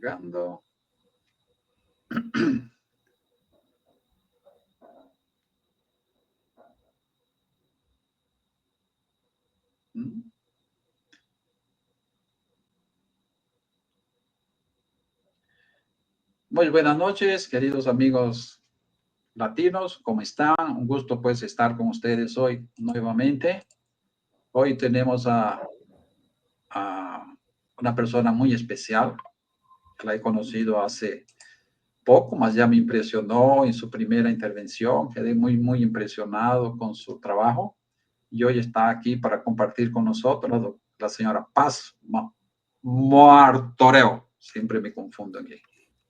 Cargando. Muy buenas noches, queridos amigos latinos, ¿cómo están? Un gusto pues estar con ustedes hoy nuevamente. Hoy tenemos a una persona muy especial, que la he conocido hace poco, más ya me impresionó en su primera intervención, quedé muy impresionado con su trabajo y hoy está aquí para compartir con nosotros la señora Paz Martorell, siempre me confundo aquí.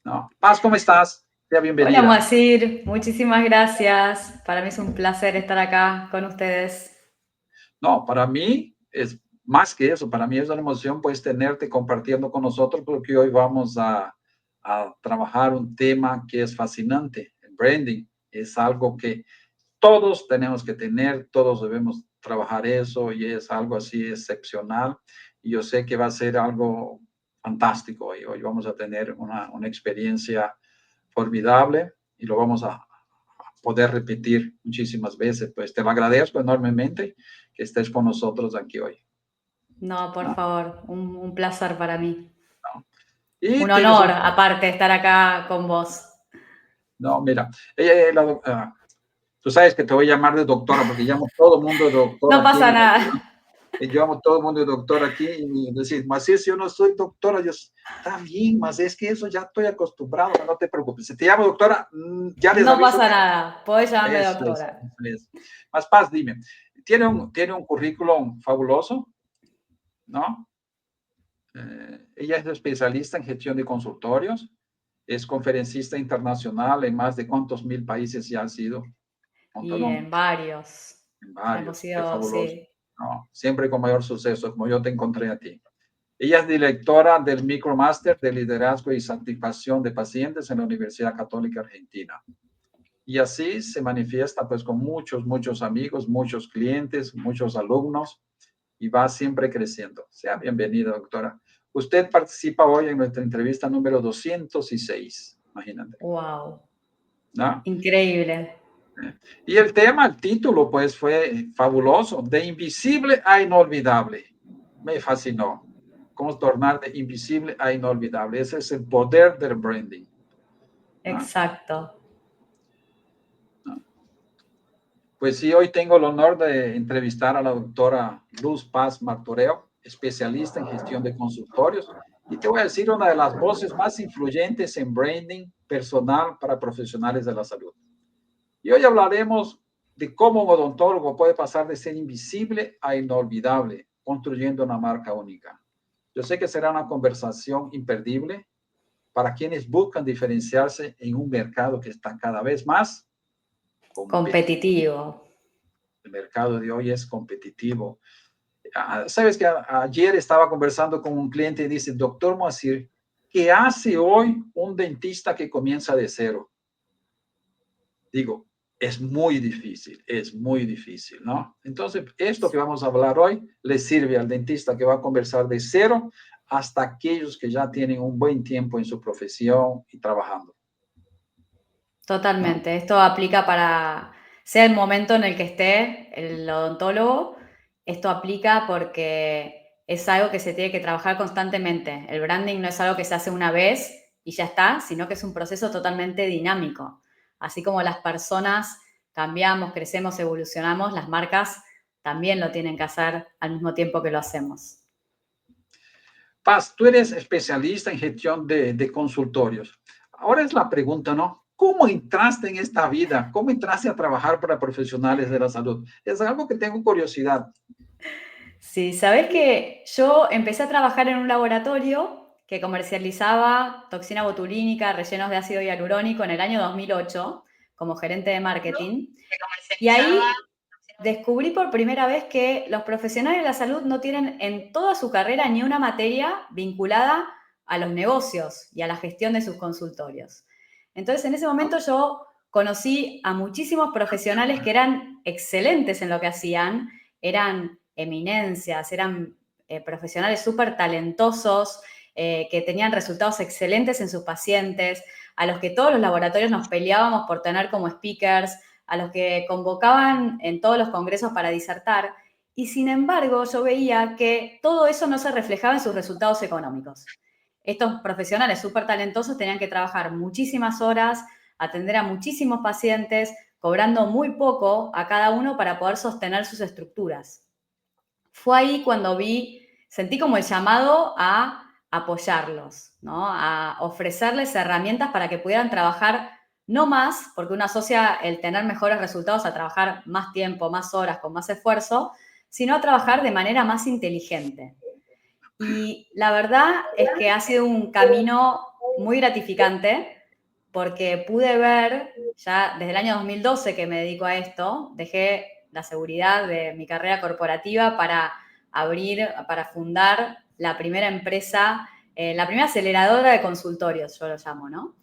No. Paz, ¿cómo estás? Sea bienvenida. Hola, Moacir. Muchísimas gracias. Para mí es un placer estar acá con ustedes. No, para mí es más que eso. Para mí es una emoción pues tenerte compartiendo con nosotros porque hoy vamos a trabajar un tema que es fascinante. El branding es algo que todos tenemos que tener, todos debemos trabajar eso y es algo así excepcional. Y yo sé que va a ser algo fantástico hoy. Hoy vamos a tener una experiencia formidable y lo vamos a poder repetir muchísimas veces. Pues te lo agradezco enormemente que estés con nosotros aquí hoy. No, por favor, un placer para mí. ¿No? Y Un tienes honor, un... aparte, estar acá con vos. No, mira, tú sabes que te voy a llamar de doctora porque llamo todo el mundo de doctor No aquí pasa en la... nada. Y yo amo todo el mundo de doctor aquí y decir, mas si yo no soy doctora, yo, está bien, mas es que eso ya estoy acostumbrado, no te preocupes. Si te llamo doctora, ya les No aviso pasa que nada. Podés llamarme eso doctora. es. Más Paz, dime, tiene un currículum fabuloso, ¿no? Ella es especialista en gestión de consultorios, es conferencista internacional en más de cuántos mil países ya ha sido. Y Montón, en varios. en Hemos varios, qué sido, fabuloso. sí. No, siempre con mayor suceso, como yo te encontré a ti. Ella es directora del Micromaster de Liderazgo y Satisfacción de Pacientes en la Universidad Católica Argentina. Y así se manifiesta pues con muchos amigos, muchos clientes, muchos alumnos y va siempre creciendo. Sea bienvenida, doctora. Usted participa hoy en nuestra entrevista número 206, imagínate. Wow. ¿No? Increíble. Y el tema, el título, pues fue fabuloso, de invisible a inolvidable. Me fascinó. Cómo tornar de invisible a inolvidable. Ese es el poder del branding. ¿No? Exacto. ¿No? Pues sí, hoy tengo el honor de entrevistar a la doctora Luz Paz Martorell, especialista en gestión de consultorios. Y te voy a decir una de las voces más influyentes en branding personal para profesionales de la salud. Y hoy hablaremos de cómo un odontólogo puede pasar de ser invisible a inolvidable, construyendo una marca única. Yo sé que será una conversación imperdible para quienes buscan diferenciarse en un mercado que está cada vez más competitivo. Competitivo. El mercado de hoy es competitivo. Sabes que ayer estaba conversando con un cliente y dice, doctor Moacir, ¿qué hace hoy un dentista que comienza de cero? Digo, es muy difícil, ¿no? Entonces, esto que vamos a hablar hoy le sirve al dentista que va a conversar de cero hasta aquellos que ya tienen un buen tiempo en su profesión y trabajando. Totalmente. Esto aplica para, sea el momento en el que esté el odontólogo, esto aplica porque es algo que se tiene que trabajar constantemente. El branding no es algo que se hace una vez y ya está, sino que es un proceso totalmente dinámico. Así como las personas cambiamos, crecemos, evolucionamos, las marcas también lo tienen que hacer al mismo tiempo que lo hacemos. Paz, tú eres especialista en gestión de consultorios. Ahora es la pregunta, ¿no? ¿Cómo entraste en esta vida? ¿Cómo entraste a trabajar para profesionales de la salud? Es algo que tengo curiosidad. Sí, sabés que yo empecé a trabajar en un laboratorio que comercializaba toxina botulínica, rellenos de ácido hialurónico en el año 2008 como gerente de marketing. Y ahí descubrí por primera vez que los profesionales de la salud no tienen en toda su carrera ni una materia vinculada a los negocios y a la gestión de sus consultorios. Entonces, en ese momento yo conocí a muchísimos profesionales que eran excelentes en lo que hacían, eran eminencias, eran profesionales súper talentosos, que tenían resultados excelentes en sus pacientes, a los que todos los laboratorios nos peleábamos por tener como speakers, a los que convocaban en todos los congresos para disertar. Y sin embargo, yo veía que todo eso no se reflejaba en sus resultados económicos. Estos profesionales súper talentosos tenían que trabajar muchísimas horas, atender a muchísimos pacientes, cobrando muy poco a cada uno para poder sostener sus estructuras. Fue ahí cuando sentí como el llamado a apoyarlos, ¿no? A ofrecerles herramientas para que pudieran trabajar no más, porque uno asocia el tener mejores resultados a trabajar más tiempo, más horas, con más esfuerzo, sino a trabajar de manera más inteligente. Y la verdad es que ha sido un camino muy gratificante porque pude ver, ya desde el año 2012 que me dedico a esto, dejé la seguridad de mi carrera corporativa para fundar la primera empresa, la primera aceleradora de consultorios, yo lo llamo, ¿no?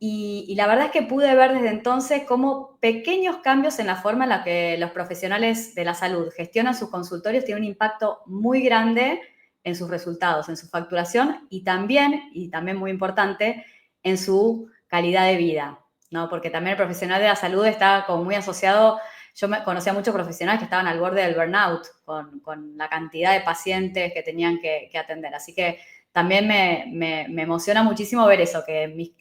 Y la verdad es que pude ver desde entonces cómo pequeños cambios en la forma en la que los profesionales de la salud gestionan sus consultorios tienen un impacto muy grande en sus resultados, en su facturación y también muy importante, en su calidad de vida, ¿no? Porque también el profesional de la salud está como muy asociado. Yo conocía a muchos profesionales que estaban al borde del burnout con la cantidad de pacientes que tenían que atender. Así que también me emociona muchísimo ver eso, que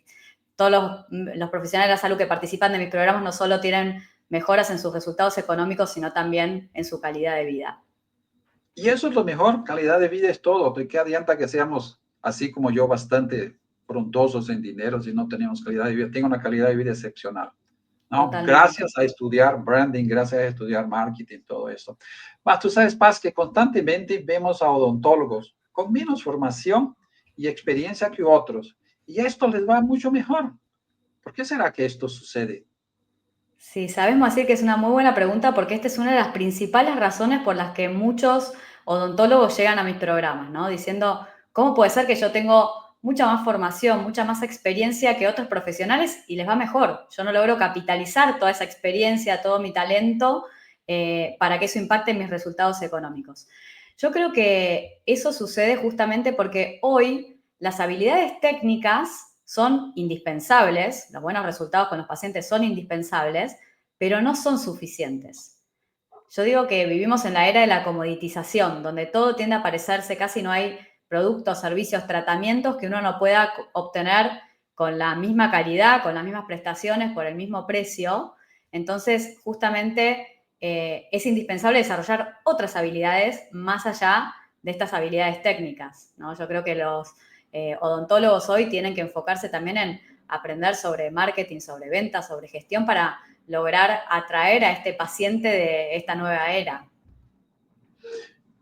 todos los profesionales de la salud que participan de mis programas no solo tienen mejoras en sus resultados económicos, sino también en su calidad de vida. Y eso es lo mejor, calidad de vida es todo. ¿De qué adianta que seamos, así como yo, bastante prontosos en dinero si no tenemos calidad de vida? Tengo una calidad de vida excepcional, ¿no? Totalmente. Gracias a estudiar branding, gracias a estudiar marketing, todo eso. Más, tú sabes, Paz, que constantemente vemos a odontólogos con menos formación y experiencia que otros. Y esto les va mucho mejor. ¿Por qué será que esto sucede? Sí, sabemos decir que es una muy buena pregunta porque esta es una de las principales razones por las que muchos odontólogos llegan a mis programas, ¿no? Diciendo, ¿cómo puede ser que yo tengo mucha más formación, mucha más experiencia que otros profesionales y les va mejor? Yo no logro capitalizar toda esa experiencia, todo mi talento para que eso impacte en mis resultados económicos. Yo creo que eso sucede justamente porque hoy las habilidades técnicas son indispensables, los buenos resultados con los pacientes son indispensables, pero no son suficientes. Yo digo que vivimos en la era de la comoditización, donde todo tiende a parecerse, casi no hay productos, servicios, tratamientos que uno no pueda obtener con la misma calidad, con las mismas prestaciones, por el mismo precio. Entonces, justamente es indispensable desarrollar otras habilidades más allá de estas habilidades técnicas, ¿no? Yo creo que los odontólogos hoy tienen que enfocarse también en aprender sobre marketing, sobre ventas, sobre gestión para lograr atraer a este paciente de esta nueva era.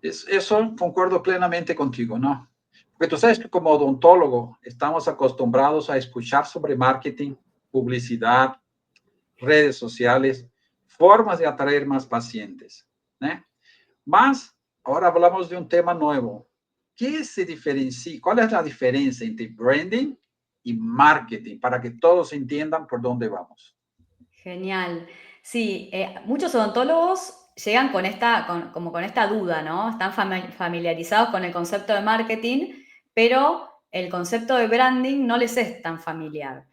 Eso concuerdo plenamente contigo, ¿no? Porque tú sabes que como odontólogo estamos acostumbrados a escuchar sobre marketing, publicidad, redes sociales, formas de atraer más pacientes, ¿eh? Más, ahora hablamos de un tema nuevo. ¿Qué se diferencia? ¿Cuál es la diferencia entre branding y marketing para que todos entiendan por dónde vamos? Genial. Sí, muchos odontólogos llegan como con esta duda, ¿no? Están familiarizados con el concepto de marketing, pero el concepto de branding no les es tan familiar.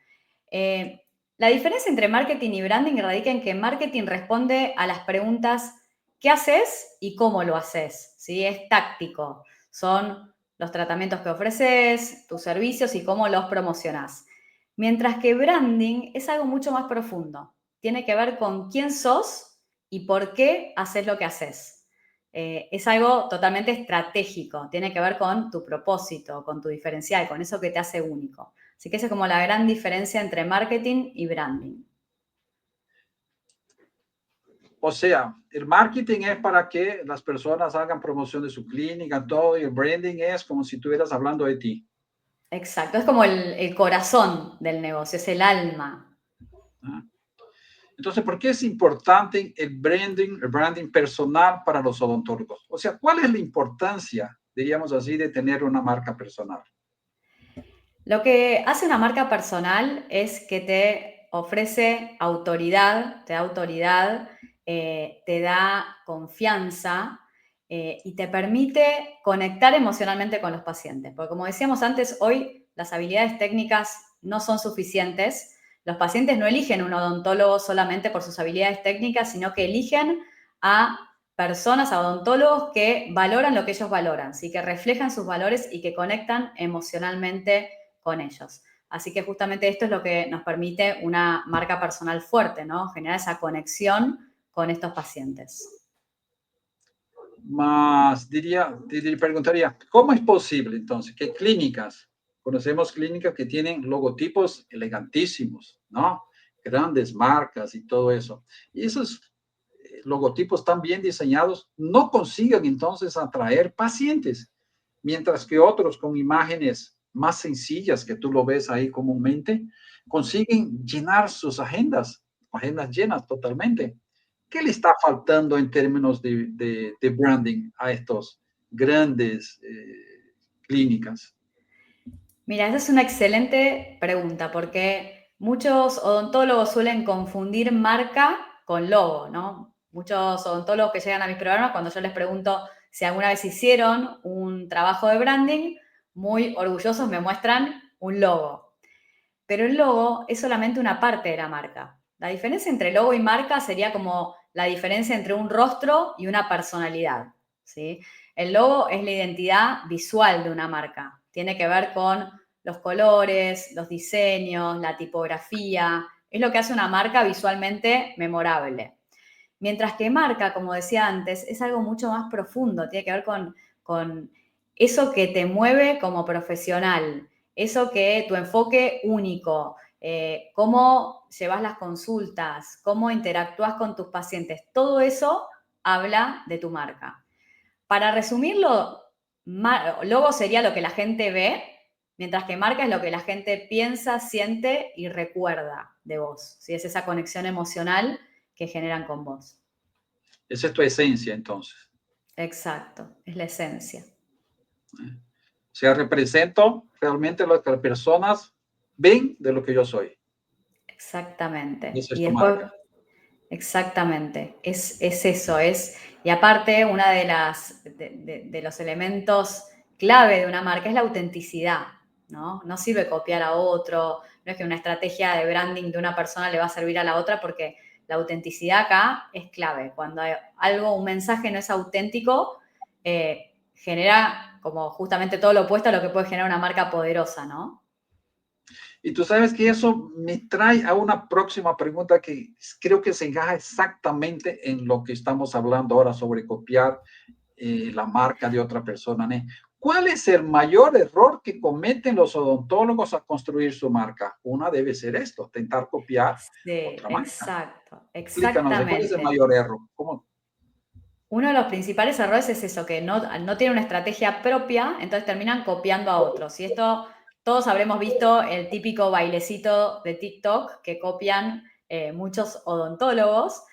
La diferencia entre marketing y branding radica en que marketing responde a las preguntas ¿qué haces y cómo lo haces? ¿Sí? Es táctico. Son los tratamientos que ofreces, tus servicios y cómo los promocionás. Mientras que branding es algo mucho más profundo. Tiene que ver con quién sos y por qué haces lo que haces. Es algo totalmente estratégico. Tiene que ver con tu propósito, con tu diferencial, con eso que te hace único. Así que esa es como la gran diferencia entre marketing y branding. O sea, el marketing es para que las personas hagan promoción de su clínica, todo, y el branding es como si estuvieras hablando de ti. Exacto, es como el corazón del negocio, es el alma. ¿Ah? Entonces, ¿por qué es importante el branding personal para los odontólogos? O sea, ¿cuál es la importancia, diríamos así, de tener una marca personal? Lo que hace una marca personal es que te ofrece autoridad, te da confianza y te permite conectar emocionalmente con los pacientes. Porque como decíamos antes, hoy las habilidades técnicas no son suficientes. Los pacientes no eligen un odontólogo solamente por sus habilidades técnicas, sino que eligen a personas, a odontólogos que valoran lo que ellos valoran, ¿sí? Que reflejan sus valores y que conectan emocionalmente con ellos. Así que justamente esto es lo que nos permite una marca personal fuerte, ¿no? Generar esa conexión con estos pacientes. Más te preguntaría, ¿cómo es posible entonces que clínicas, conocemos clínicas que tienen logotipos elegantísimos, ¿no? Grandes marcas y todo eso. Y esos logotipos tan bien diseñados no consigan entonces atraer pacientes, mientras que otros con imágenes más sencillas que tú lo ves ahí comúnmente, consiguen llenar sus agendas llenas totalmente. ¿Qué le está faltando en términos de branding a estos grandes clínicas? Mira, esa es una excelente pregunta porque muchos odontólogos suelen confundir marca con logo, ¿no? Muchos odontólogos que llegan a mis programas, cuando yo les pregunto si alguna vez hicieron un trabajo de branding, muy orgullosos me muestran un logo. Pero el logo es solamente una parte de la marca. La diferencia entre logo y marca sería como la diferencia entre un rostro y una personalidad, ¿sí? El logo es la identidad visual de una marca. Tiene que ver con los colores, los diseños, la tipografía. Es lo que hace una marca visualmente memorable. Mientras que marca, como decía antes, es algo mucho más profundo. Tiene que ver con eso que te mueve como profesional, eso que tu enfoque único, cómo llevas las consultas, cómo interactúas con tus pacientes. Todo eso habla de tu marca. Para resumirlo, logo sería lo que la gente ve, mientras que marca es lo que la gente piensa, siente y recuerda de vos. ¿Sí? Es esa conexión emocional que generan con vos. Esa es tu esencia, entonces. Exacto, es la esencia. O sea, represento realmente lo que las personas ven de lo que yo soy. Exactamente. Esa es Y tu después, marca. exactamente, es eso, y aparte, una de los elementos clave de una marca es la autenticidad, ¿no? No sirve copiar a otro, no es que una estrategia de branding de una persona le va a servir a la otra porque la autenticidad acá es clave. Cuando hay algo, un mensaje no es auténtico, genera como justamente todo lo opuesto a lo que puede generar una marca poderosa, ¿no? Y tú sabes que eso me trae a una próxima pregunta que creo que se encaja exactamente en lo que estamos hablando ahora sobre copiar la marca de otra persona, ¿no? ¿Cuál es el mayor error que cometen los odontólogos a construir su marca? Una debe ser esto, intentar copiar Sí, otra marca. exacto, Explícanos, ¿cuál es el exactamente. mayor error? ¿Cómo? Uno de los principales errores es eso, que no tienen una estrategia propia, entonces terminan copiando a otros. Y esto, todos habremos visto el típico bailecito de TikTok que copian muchos odontólogos.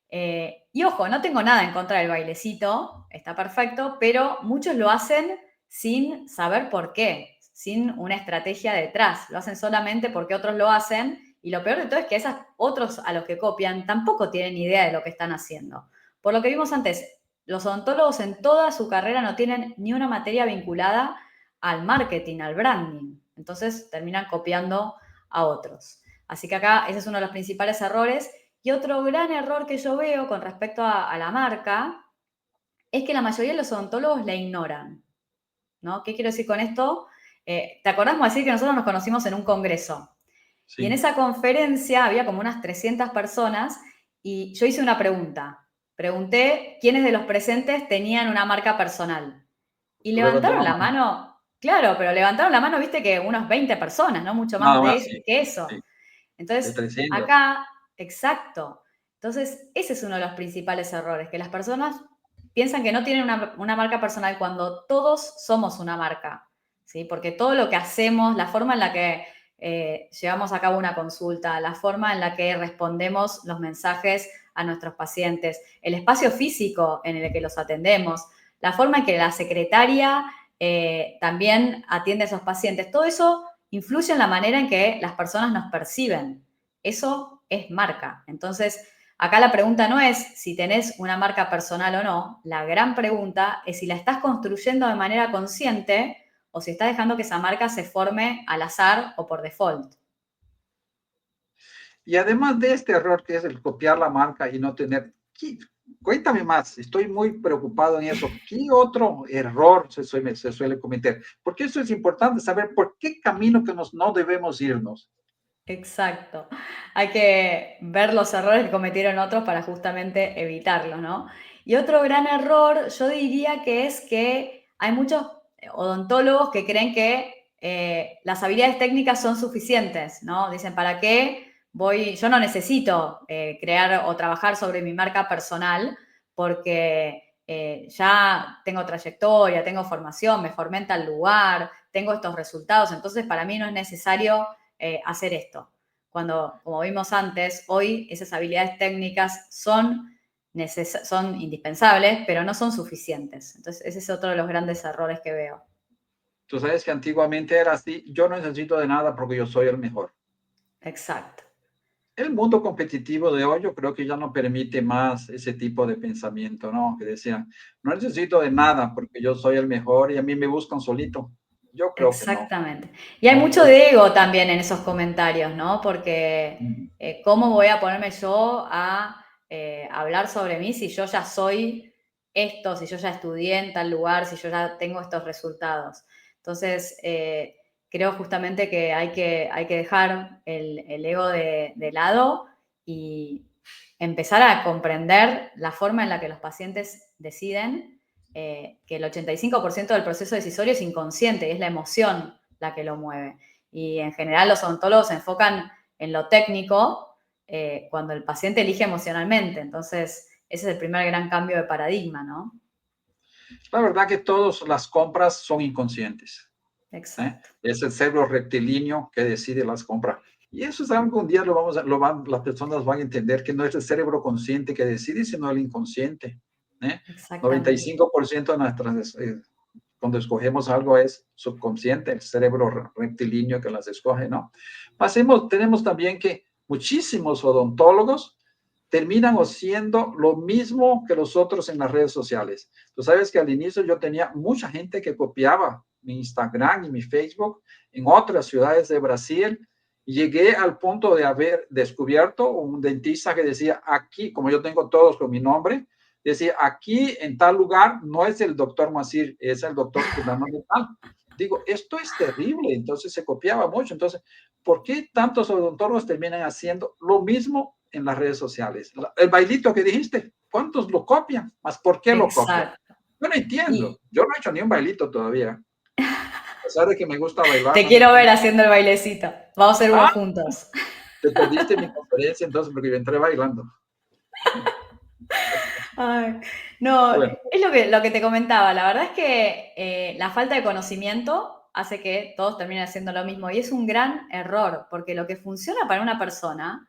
Y ojo, no tengo nada en contra del bailecito, está perfecto, pero muchos lo hacen sin saber por qué, sin una estrategia detrás. Lo hacen solamente porque otros lo hacen y lo peor de todo es que esos otros a los que copian tampoco tienen idea de lo que están haciendo. Por lo que vimos antes, los odontólogos en toda su carrera no tienen ni una materia vinculada al marketing, al branding. Entonces terminan copiando a otros. Así que acá ese es uno de los principales errores. Y otro gran error que yo veo con respecto a la marca es que la mayoría de los odontólogos la ignoran, ¿no? ¿Qué quiero decir con esto? ¿Te acordás, como decir que nosotros nos conocimos en un congreso? Y en Sí, esa conferencia había como unas 300 personas y yo hice una pregunta. Pregunté quiénes de los presentes tenían una marca personal. Y levantó levantaron la la mano. mano, claro, pero levantaron la mano, viste que unas 20 personas, no mucho más Nada más, sí, que eso. sí, de Entonces, 300. acá, exacto. Entonces, ese es uno de los principales errores, que las personas piensan que no tienen una marca personal cuando todos somos una marca, ¿sí? Porque todo lo que hacemos, la forma en la que llevamos a cabo una consulta, la forma en la que respondemos los mensajes a nuestros pacientes, el espacio físico en el que los atendemos, la forma en que la secretaria también atiende a esos pacientes, todo eso influye en la manera en que las personas nos perciben. Eso es marca. Entonces, Acá la pregunta no es si tenés una marca personal o no, la gran pregunta es si la estás construyendo de manera consciente o si estás dejando que esa marca se forme al azar o por default. Y además de este error que es el copiar la marca y no tener... Cuéntame más, estoy muy preocupado en eso. ¿Qué otro error se suele cometer? Porque eso es importante saber por qué camino que no debemos irnos. Exacto. Hay que ver los errores que cometieron otros para justamente evitarlos, ¿no? Y otro gran error, yo diría que es que hay muchos odontólogos que creen que las habilidades técnicas son suficientes, ¿no? Dicen, ¿para qué voy? Yo no necesito crear o trabajar sobre mi marca personal porque ya tengo trayectoria, tengo formación, me formé en tal lugar, tengo estos resultados, entonces para mí no es necesario hacer esto. Cuando, como vimos antes, hoy esas habilidades técnicas son indispensables, pero no son suficientes. Entonces, ese es otro de los grandes errores que veo. Tú sabes que antiguamente era así, yo no necesito de nada porque yo soy el mejor. Exacto. El mundo competitivo de hoy yo creo que ya no permite más ese tipo de pensamiento, ¿no? Que decían, no necesito de nada porque yo soy el mejor y a mí me buscan solito. Yo creo que no. Exactamente. Y hay No, mucho de ego también en esos comentarios, ¿no? Porque mm, ¿cómo voy a ponerme yo a hablar sobre mí si yo ya soy esto, si yo ya estudié en tal lugar, si yo ya tengo estos resultados? Entonces, creo justamente que hay que dejar el ego de lado y empezar a comprender la forma en la que los pacientes deciden que el 85% del proceso decisorio es inconsciente y es la emoción la que lo mueve. Y en general los odontólogos se enfocan en lo técnico cuando el paciente elige emocionalmente. Entonces, ese es el primer gran cambio de paradigma, ¿no? la verdad que todas las compras son inconscientes. Exacto. Es el cerebro rectilíneo que decide las compras. Y eso es algo que un día las personas van a entender que no es el cerebro consciente que decide, sino el inconsciente. ¿eh? Exactamente. 95% de nuestras, cuando escogemos algo es subconsciente, el cerebro rectilíneo que las escoge, ¿no? Tenemos también que muchísimos odontólogos terminan haciendo lo mismo que los otros en las redes sociales. Tú sabes que al inicio yo tenía mucha gente que copiaba mi Instagram y mi Facebook en otras ciudades de Brasil. Y llegué al punto de haber descubierto un dentista que decía aquí, como yo tengo todos con mi nombre, decía aquí en tal lugar no es el doctor Masir, es el doctor fulano de tal. Digo, esto es terrible, entonces se copiaba mucho. Entonces, ¿por qué tantos odontólogos terminan haciendo lo mismo en las redes sociales? El bailito que dijiste, ¿cuántos lo copian? ¿Más por qué lo copian? Exacto. Yo no entiendo. Y Yo no he hecho ni un bailito todavía. A pesar de que me gusta bailar. te No me... quiero ver haciendo el bailecito. Vamos a hacer uno Ah, juntos. te perdiste mi conferencia entonces porque yo entré bailando. Ay, no, Bueno, es lo que te comentaba. La verdad es que la falta de conocimiento hace que todos terminen haciendo lo mismo y es un gran error porque lo que funciona para una persona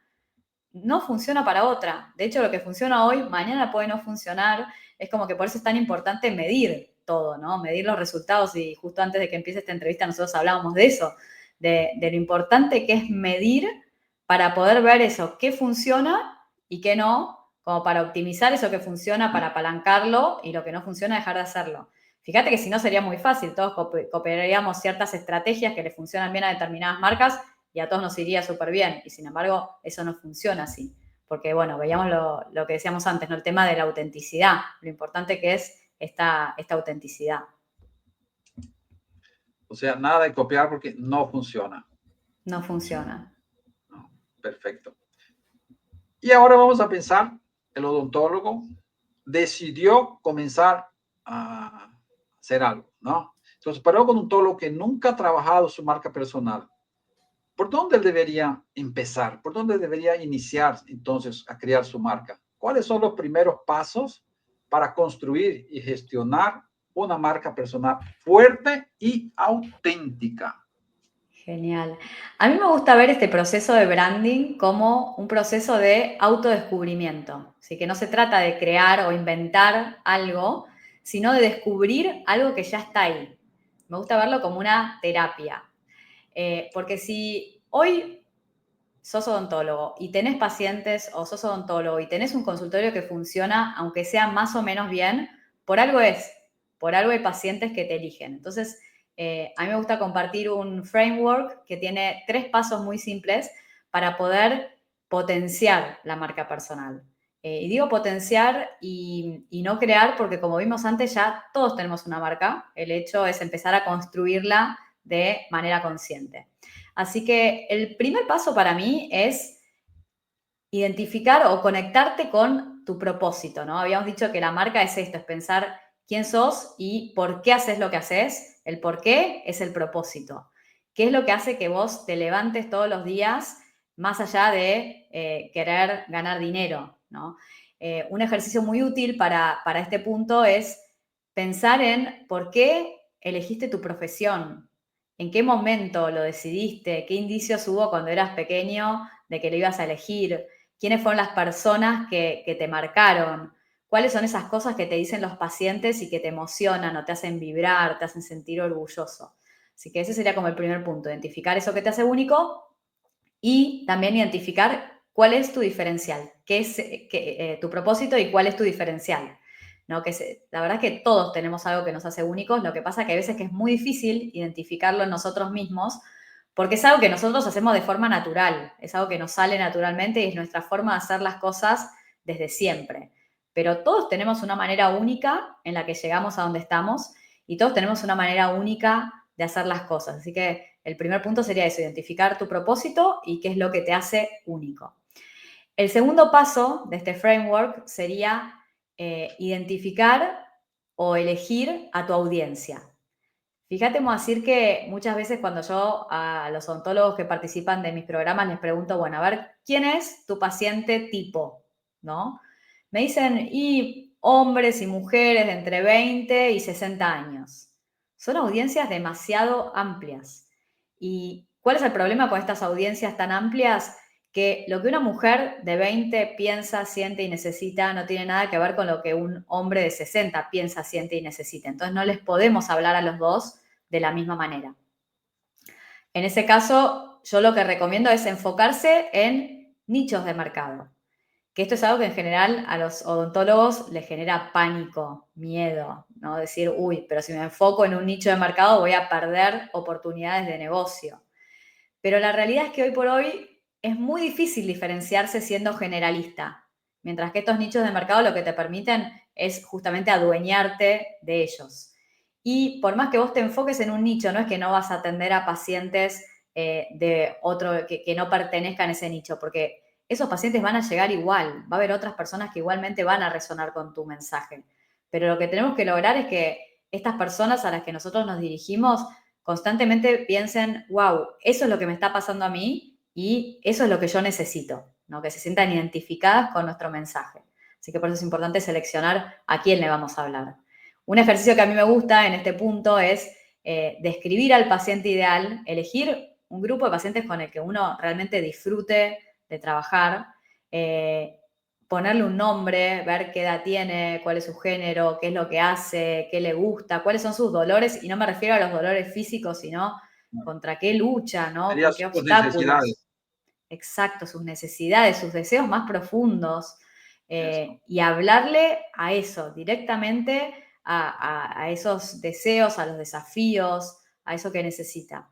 no funciona para otra. De hecho, lo que funciona hoy, mañana puede no funcionar. Es como que por eso es tan importante medir todo, ¿no? Medir los resultados y justo antes de que empiece esta entrevista nosotros hablábamos de eso, de lo importante que es medir para poder ver eso, qué funciona y qué no, como para optimizar eso que funciona, para apalancarlo y lo que no funciona, dejar de hacerlo. Fíjate que si no sería muy fácil, todos copiaríamos ciertas estrategias que le funcionan bien a determinadas marcas y a todos nos iría súper bien. Y sin embargo, eso no funciona así. Porque, bueno, veíamos lo que decíamos antes, ¿no? El tema de la autenticidad, lo importante que es esta autenticidad. o sea, nada de copiar porque no funciona. No funciona. No, perfecto. Y ahora vamos a pensar, el odontólogo decidió comenzar a hacer algo, ¿no? Entonces, para un odontólogo que nunca ha trabajado su marca personal, ¿por dónde debería empezar? ¿Por dónde debería iniciar entonces a crear su marca? ¿Cuáles son los primeros pasos para construir y gestionar una marca personal fuerte y auténtica? Genial. A mí me gusta ver este proceso de branding como un proceso de autodescubrimiento. Así que no se trata de crear o inventar algo, sino de descubrir algo que ya está ahí. Me gusta verlo como una terapia. Porque si hoy sos odontólogo y tenés pacientes o sos odontólogo y tenés un consultorio que funciona, aunque sea más o menos bien, por algo hay pacientes que te eligen. Entonces, a mí me gusta compartir un framework que tiene 3 pasos muy simples para poder potenciar la marca personal. Y digo potenciar y no crear, porque como vimos antes, ya todos tenemos una marca. El hecho es empezar a construirla de manera consciente. Así que el primer paso para mí es identificar o conectarte con tu propósito, ¿no? Habíamos dicho que la marca es esto, es pensar quién sos y por qué haces lo que haces. El por qué es el propósito. ¿Qué es lo que hace que vos te levantes todos los días más allá de querer ganar dinero, ¿no? Un ejercicio muy útil para este punto es pensar en por qué elegiste tu profesión, en qué momento lo decidiste, qué indicios hubo cuando eras pequeño de que lo ibas a elegir, quiénes fueron las personas que te marcaron, cuáles son esas cosas que te dicen los pacientes y que te emocionan o te hacen vibrar, te hacen sentir orgulloso. Así que ese sería como el primer punto, identificar eso que te hace único y también identificar cuál es tu diferencial, qué es tu propósito y cuál es tu diferencial. ¿No? La verdad es que todos tenemos algo que nos hace únicos, lo que pasa que a veces que es muy difícil identificarlo en nosotros mismos, porque es algo que nosotros hacemos de forma natural, es algo que nos sale naturalmente y es nuestra forma de hacer las cosas desde siempre. Pero todos tenemos una manera única en la que llegamos a donde estamos y todos tenemos una manera única de hacer las cosas. Así que el primer punto sería eso, identificar tu propósito y qué es lo que te hace único. El segundo paso de este framework sería identificar o elegir a tu audiencia. Fíjate, Moacir, que muchas veces cuando yo a los odontólogos que participan de mis programas les pregunto, bueno, a ver, ¿quién es tu paciente tipo? ¿No? Me dicen, y hombres y mujeres de entre 20 y 60 años. Son audiencias demasiado amplias. ¿Y cuál es el problema con estas audiencias tan amplias? Que lo que una mujer de 20 piensa, siente y necesita no tiene nada que ver con lo que un hombre de 60 piensa, siente y necesita. Entonces no les podemos hablar a los dos de la misma manera. En ese caso, yo lo que recomiendo es enfocarse en nichos de mercado, que esto es algo que en general a los odontólogos les genera pánico, miedo, ¿no? Decir, uy, pero si me enfoco en un nicho de mercado voy a perder oportunidades de negocio. Pero la realidad es que hoy por hoy es muy difícil diferenciarse siendo generalista, mientras que estos nichos de mercado lo que te permiten es justamente adueñarte de ellos. Y por más que vos te enfoques en un nicho, no es que no vas a atender a pacientes de otro que no pertenezcan a ese nicho, porque esos pacientes van a llegar igual, va a haber otras personas que igualmente van a resonar con tu mensaje. Pero lo que tenemos que lograr es que estas personas a las que nosotros nos dirigimos constantemente piensen, wow, eso es lo que me está pasando a mí y eso es lo que yo necesito, ¿no? Que se sientan identificadas con nuestro mensaje. Así que por eso es importante seleccionar a quién le vamos a hablar. Un ejercicio que a mí me gusta en este punto es describir al paciente ideal, elegir un grupo de pacientes con el que uno realmente disfrute de trabajar, ponerle un nombre, ver qué edad tiene, cuál es su género, qué es lo que hace, qué le gusta, cuáles son sus dolores, y no me refiero a los dolores físicos, sino contra qué lucha, ¿no? Sería Con qué sus necesidades. obstáculos. Exacto, sus necesidades, sus deseos más profundos. Y hablarle a eso, directamente a esos deseos, a los desafíos, a eso que necesita.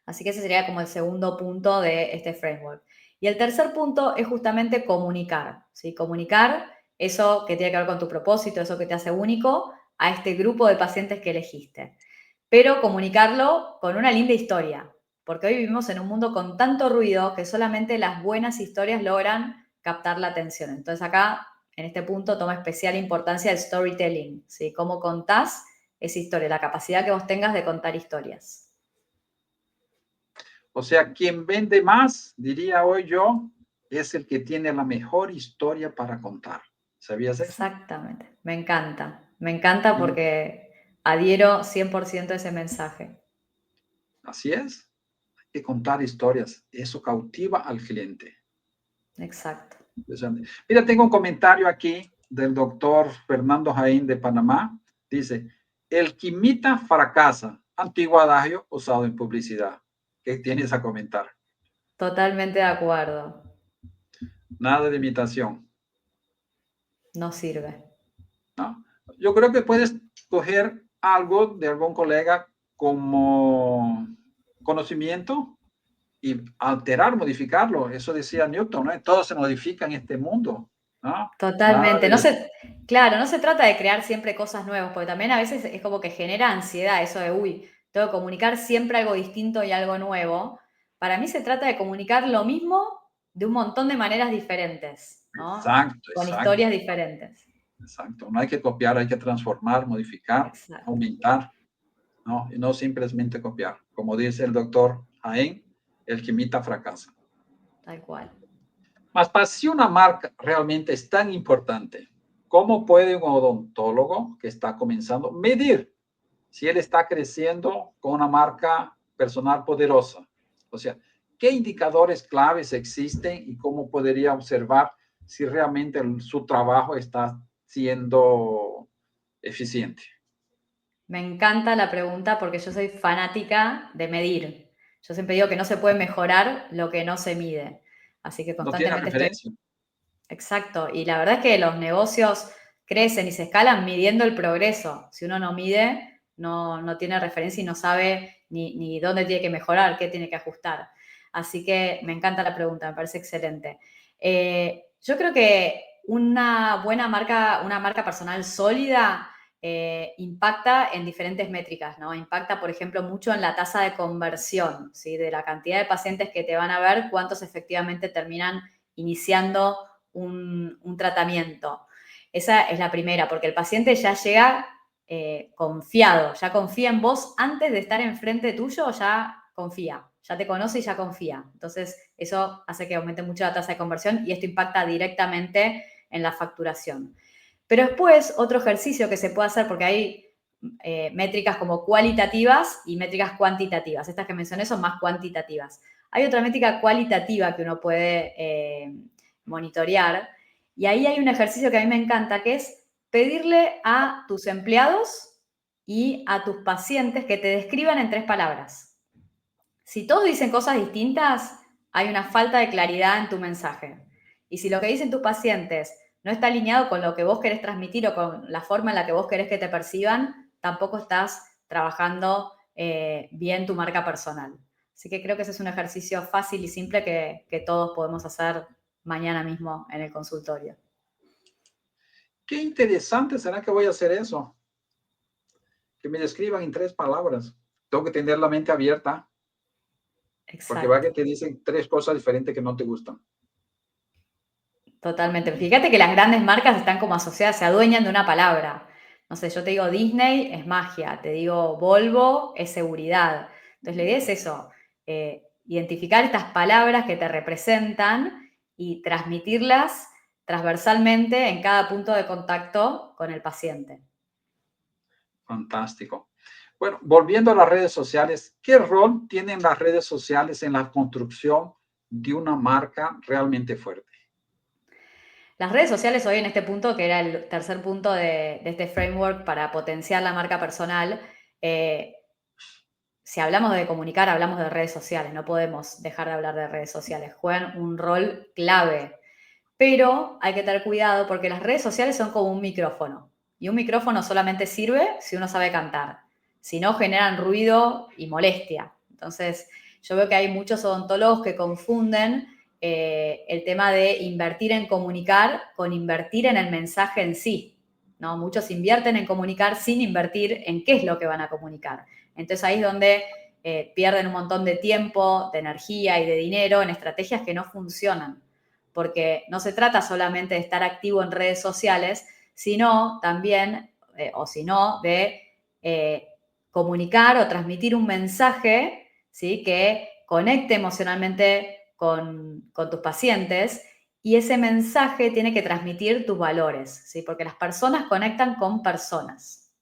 Así que ese sería como el segundo punto de este framework. Y el tercer punto es justamente comunicar, ¿sí? Comunicar eso que tiene que ver con tu propósito, eso que te hace único a este grupo de pacientes que elegiste. Pero comunicarlo con una linda historia, porque hoy vivimos en un mundo con tanto ruido que solamente las buenas historias logran captar la atención. Entonces acá, en este punto, toma especial importancia el storytelling, ¿sí? Cómo contás esa historia, la capacidad que vos tengas de contar historias. O sea, quien vende más, diría hoy yo, es el que tiene la mejor historia para contar. ¿Sabías eso? Exactamente. Me encanta porque adhiero 100% a ese mensaje. Así es. Hay que contar historias. Eso cautiva al cliente. Exacto. Mira, tengo un comentario aquí del doctor Fernando Jaín de Panamá. Dice, el que imita fracasa. Antiguo adagio usado en publicidad. ¿Qué tienes a comentar? Totalmente de acuerdo. Nada de imitación, No sirve. ¿no? Yo creo que puedes coger algo de algún colega como conocimiento y alterar, modificarlo. Eso decía Newton, ¿no? Todo se modifica en este mundo, ¿no? Nada Totalmente. de... Claro, no se trata de crear siempre cosas nuevas, porque también a veces es como que genera ansiedad eso de, uy, tengo que comunicar siempre algo distinto y algo nuevo. Para mí se trata de comunicar lo mismo de un montón de maneras diferentes, ¿no? Exacto, Con exacto, historias diferentes. exacto. No hay que copiar, hay que transformar, modificar, Exacto, aumentar, ¿no? Y no simplemente copiar. Como dice el doctor Jaén, el que imita fracasa. tal cual. Mas para si una marca realmente es tan importante, ¿cómo puede un odontólogo que está comenzando medir si él está creciendo con una marca personal poderosa? O sea, ¿qué indicadores claves existen y cómo podría observar si realmente su trabajo está siendo eficiente? Me encanta la pregunta porque yo soy fanática de medir. Yo siempre digo que no se puede mejorar lo que no se mide. Así que No tiene constantemente estoy. referencia. Exacto, y la verdad es que los negocios crecen y se escalan midiendo el progreso. Si uno no mide, no tiene referencia y no sabe ni dónde tiene que mejorar, qué tiene que ajustar. Así que me encanta la pregunta, me parece excelente. Yo creo que una marca personal sólida impacta en diferentes métricas, ¿no? Impacta, por ejemplo, mucho en la tasa de conversión, ¿sí? De la cantidad de pacientes que te van a ver, cuántos efectivamente terminan iniciando un tratamiento. Esa es la primera, porque el paciente ya llega confiado, ya confía en vos antes de estar enfrente tuyo, ya confía, ya te conoce y ya confía. Entonces, eso hace que aumente mucho la tasa de conversión y esto impacta directamente en la facturación. Pero después, otro ejercicio que se puede hacer, porque hay métricas como cualitativas y métricas cuantitativas. Estas que mencioné son más cuantitativas. Hay otra métrica cualitativa que uno puede monitorear y ahí hay un ejercicio que a mí me encanta, que es pedirle a tus empleados y a tus pacientes que te describan en 3 palabras. Si todos dicen cosas distintas, hay una falta de claridad en tu mensaje. Y si lo que dicen tus pacientes no está alineado con lo que vos querés transmitir o con la forma en la que vos querés que te perciban, tampoco estás trabajando bien tu marca personal. Así que creo que ese es un ejercicio fácil y simple que todos podemos hacer mañana mismo en el consultorio. Qué interesante, ¿será que voy a hacer eso? Que me describan en 3 palabras. Tengo que tener la mente abierta porque va que Exacto, te dicen 3 cosas diferentes que no te gustan. totalmente. Fíjate que las grandes marcas están como asociadas, se adueñan de una palabra. No sé, yo te digo Disney es magia, te digo Volvo es seguridad. Entonces la idea es eso, identificar estas palabras que te representan y transmitirlas transversalmente en cada punto de contacto con el paciente. Fantástico. Bueno, volviendo a las redes sociales, ¿qué rol tienen las redes sociales en la construcción de una marca realmente fuerte? Las redes sociales hoy en este punto, que era el tercer punto de este framework para potenciar la marca personal, eh, si hablamos de comunicar, hablamos de redes sociales, no podemos dejar de hablar de redes sociales, juegan un rol clave, pero hay que tener cuidado porque las redes sociales son como un micrófono y un micrófono solamente sirve si uno sabe cantar, si no generan ruido y molestia. Entonces, yo veo que hay muchos odontólogos que confunden el tema de invertir en comunicar con invertir en el mensaje en sí, ¿no? Muchos invierten en comunicar sin invertir en qué es lo que van a comunicar. Entonces ahí es donde pierden un montón de tiempo, de energía y de dinero en estrategias que no funcionan. Porque no se trata solamente de estar activo en redes sociales, sino también, o sino de comunicar o transmitir un mensaje, ¿sí? Que conecte emocionalmente con tus pacientes y ese mensaje tiene que transmitir tus valores, ¿sí? Porque las personas conectan con personas.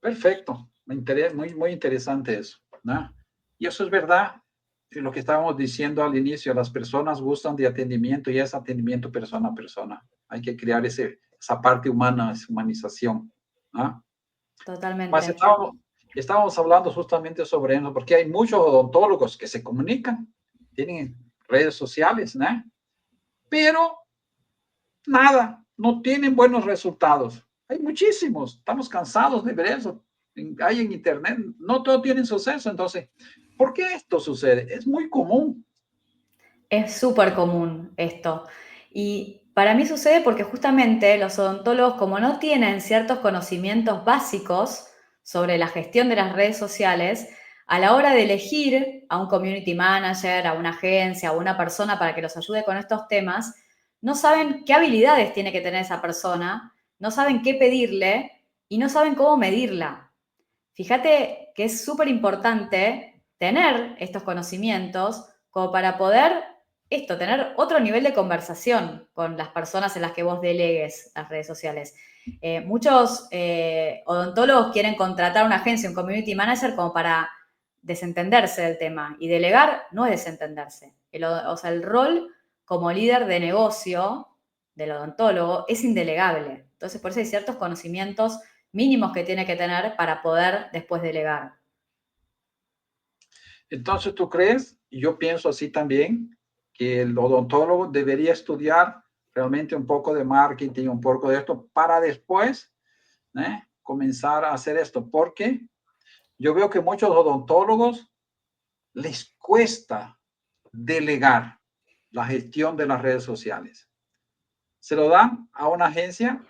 Perfecto, muy, muy interesante eso, ¿no? Y eso es verdad, lo que estábamos diciendo al inicio, las personas gustan de atendimiento y es atendimiento persona a persona. Hay que crear esa parte humana, esa humanización, ¿no? Mas Totalmente. estábamos hablando justamente sobre eso, porque hay muchos odontólogos que se comunican, tienen redes sociales, ¿no? Pero nada, no tienen buenos resultados. Hay muchísimos, estamos cansados de ver eso. Hay en internet, no todos tienen suceso. Entonces, ¿por qué esto sucede? Es muy común. Es súper común esto. Y para mí sucede porque justamente los odontólogos, como no tienen ciertos conocimientos básicos sobre la gestión de las redes sociales, a la hora de elegir a un community manager, a una agencia, a una persona para que los ayude con estos temas, no saben qué habilidades tiene que tener esa persona, no saben qué pedirle y no saben cómo medirla. Fíjate que es súper importante tener estos conocimientos como para poder tener otro nivel de conversación con las personas en las que vos delegues las redes sociales. Muchos odontólogos quieren contratar una agencia, un community manager, como para desentenderse del tema. Y delegar no es desentenderse. El rol como líder de negocio del odontólogo es indelegable. Entonces, por eso hay ciertos conocimientos mínimos que tiene que tener para poder después delegar. Entonces, ¿tú crees? Y yo pienso así también, que el odontólogo debería estudiar realmente un poco de marketing, un poco de esto, para después comenzar a hacer esto, porque yo veo que muchos odontólogos les cuesta delegar la gestión de las redes sociales. Se lo dan a una agencia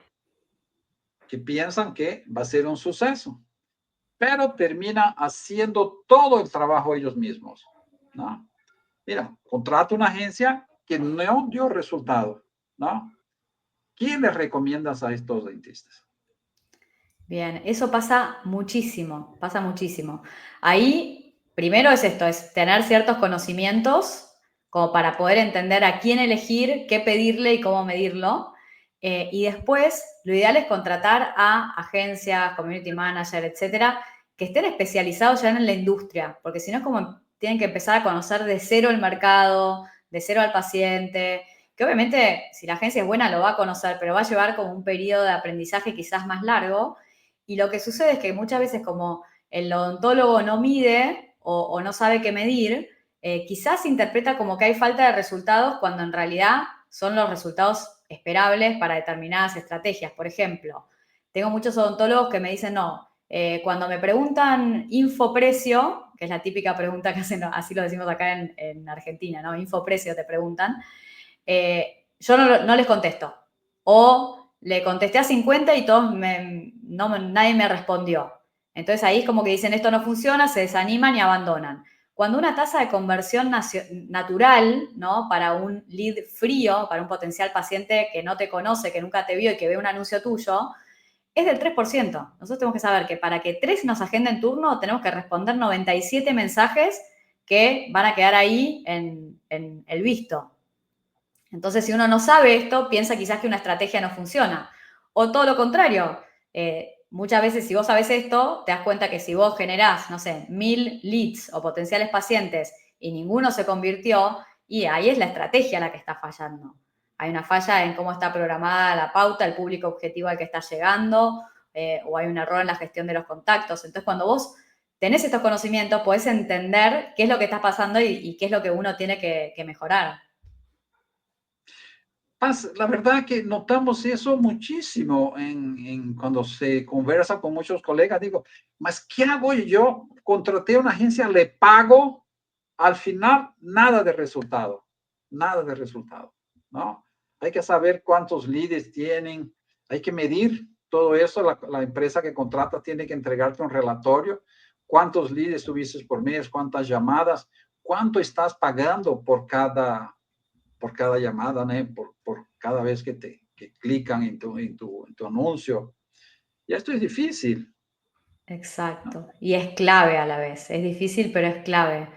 que piensan que va a ser un suceso, pero termina haciendo todo el trabajo ellos mismos, ¿no? Mira, contrata una agencia que no dio resultado, ¿no? ¿Quién les recomiendas a estos dentistas? Bien, eso pasa muchísimo, pasa muchísimo. Ahí, primero es esto, es tener ciertos conocimientos como para poder entender a quién elegir, qué pedirle y cómo medirlo. Y después, lo ideal es contratar a agencias, community manager, etcétera, que estén especializados ya en la industria, porque si no es como tienen que empezar a conocer de cero el mercado, de cero al paciente, que obviamente si la agencia es buena lo va a conocer, pero va a llevar como un periodo de aprendizaje quizás más largo. Y lo que sucede es que muchas veces como el odontólogo no mide o no sabe qué medir, quizás se interpreta como que hay falta de resultados cuando en realidad son los resultados esperables para determinadas estrategias. Por ejemplo, tengo muchos odontólogos que me dicen, no, cuando me preguntan infoprecio, que es la típica pregunta que hacen, así lo decimos acá en Argentina, ¿no? Infoprecio te preguntan, yo no les contesto. O le contesté a 50 y nadie me respondió. Entonces ahí es como que dicen esto no funciona, se desaniman y abandonan. Cuando una tasa de conversión natural, ¿no? Para un lead frío, para un potencial paciente que no te conoce, que nunca te vio y que ve un anuncio tuyo, es del 3%. Nosotros tenemos que saber que para que 3 nos agenden turno, tenemos que responder 97 mensajes que van a quedar ahí en el visto. Entonces, si uno no sabe esto, piensa quizás que una estrategia no funciona. O todo lo contrario, muchas veces si vos sabés esto, te das cuenta que si vos generás, no sé, 1000 leads o potenciales pacientes y ninguno se convirtió, y ahí es la estrategia la que está fallando. Hay una falla en cómo está programada la pauta, el público objetivo al que está llegando, o hay un error en la gestión de los contactos. Entonces, cuando vos tenés estos conocimientos, podés entender qué es lo que está pasando y qué es lo que uno tiene que mejorar. La verdad que notamos eso muchísimo cuando se conversa con muchos colegas. Digo, ¿mas qué hago yo? Contraté una agencia, le pago, al final nada de resultado, nada de resultado, ¿no? Hay que saber cuántos leads tienen, hay que medir todo eso. La empresa que contrata tiene que entregarte un relatorio, cuántos leads tuviste por mes, cuántas llamadas, cuánto estás pagando por cada llamada, ¿no? por cada vez que clican en tu anuncio. Y esto es difícil, ¿no? Exacto. Y es clave a la vez. Es difícil, pero es clave.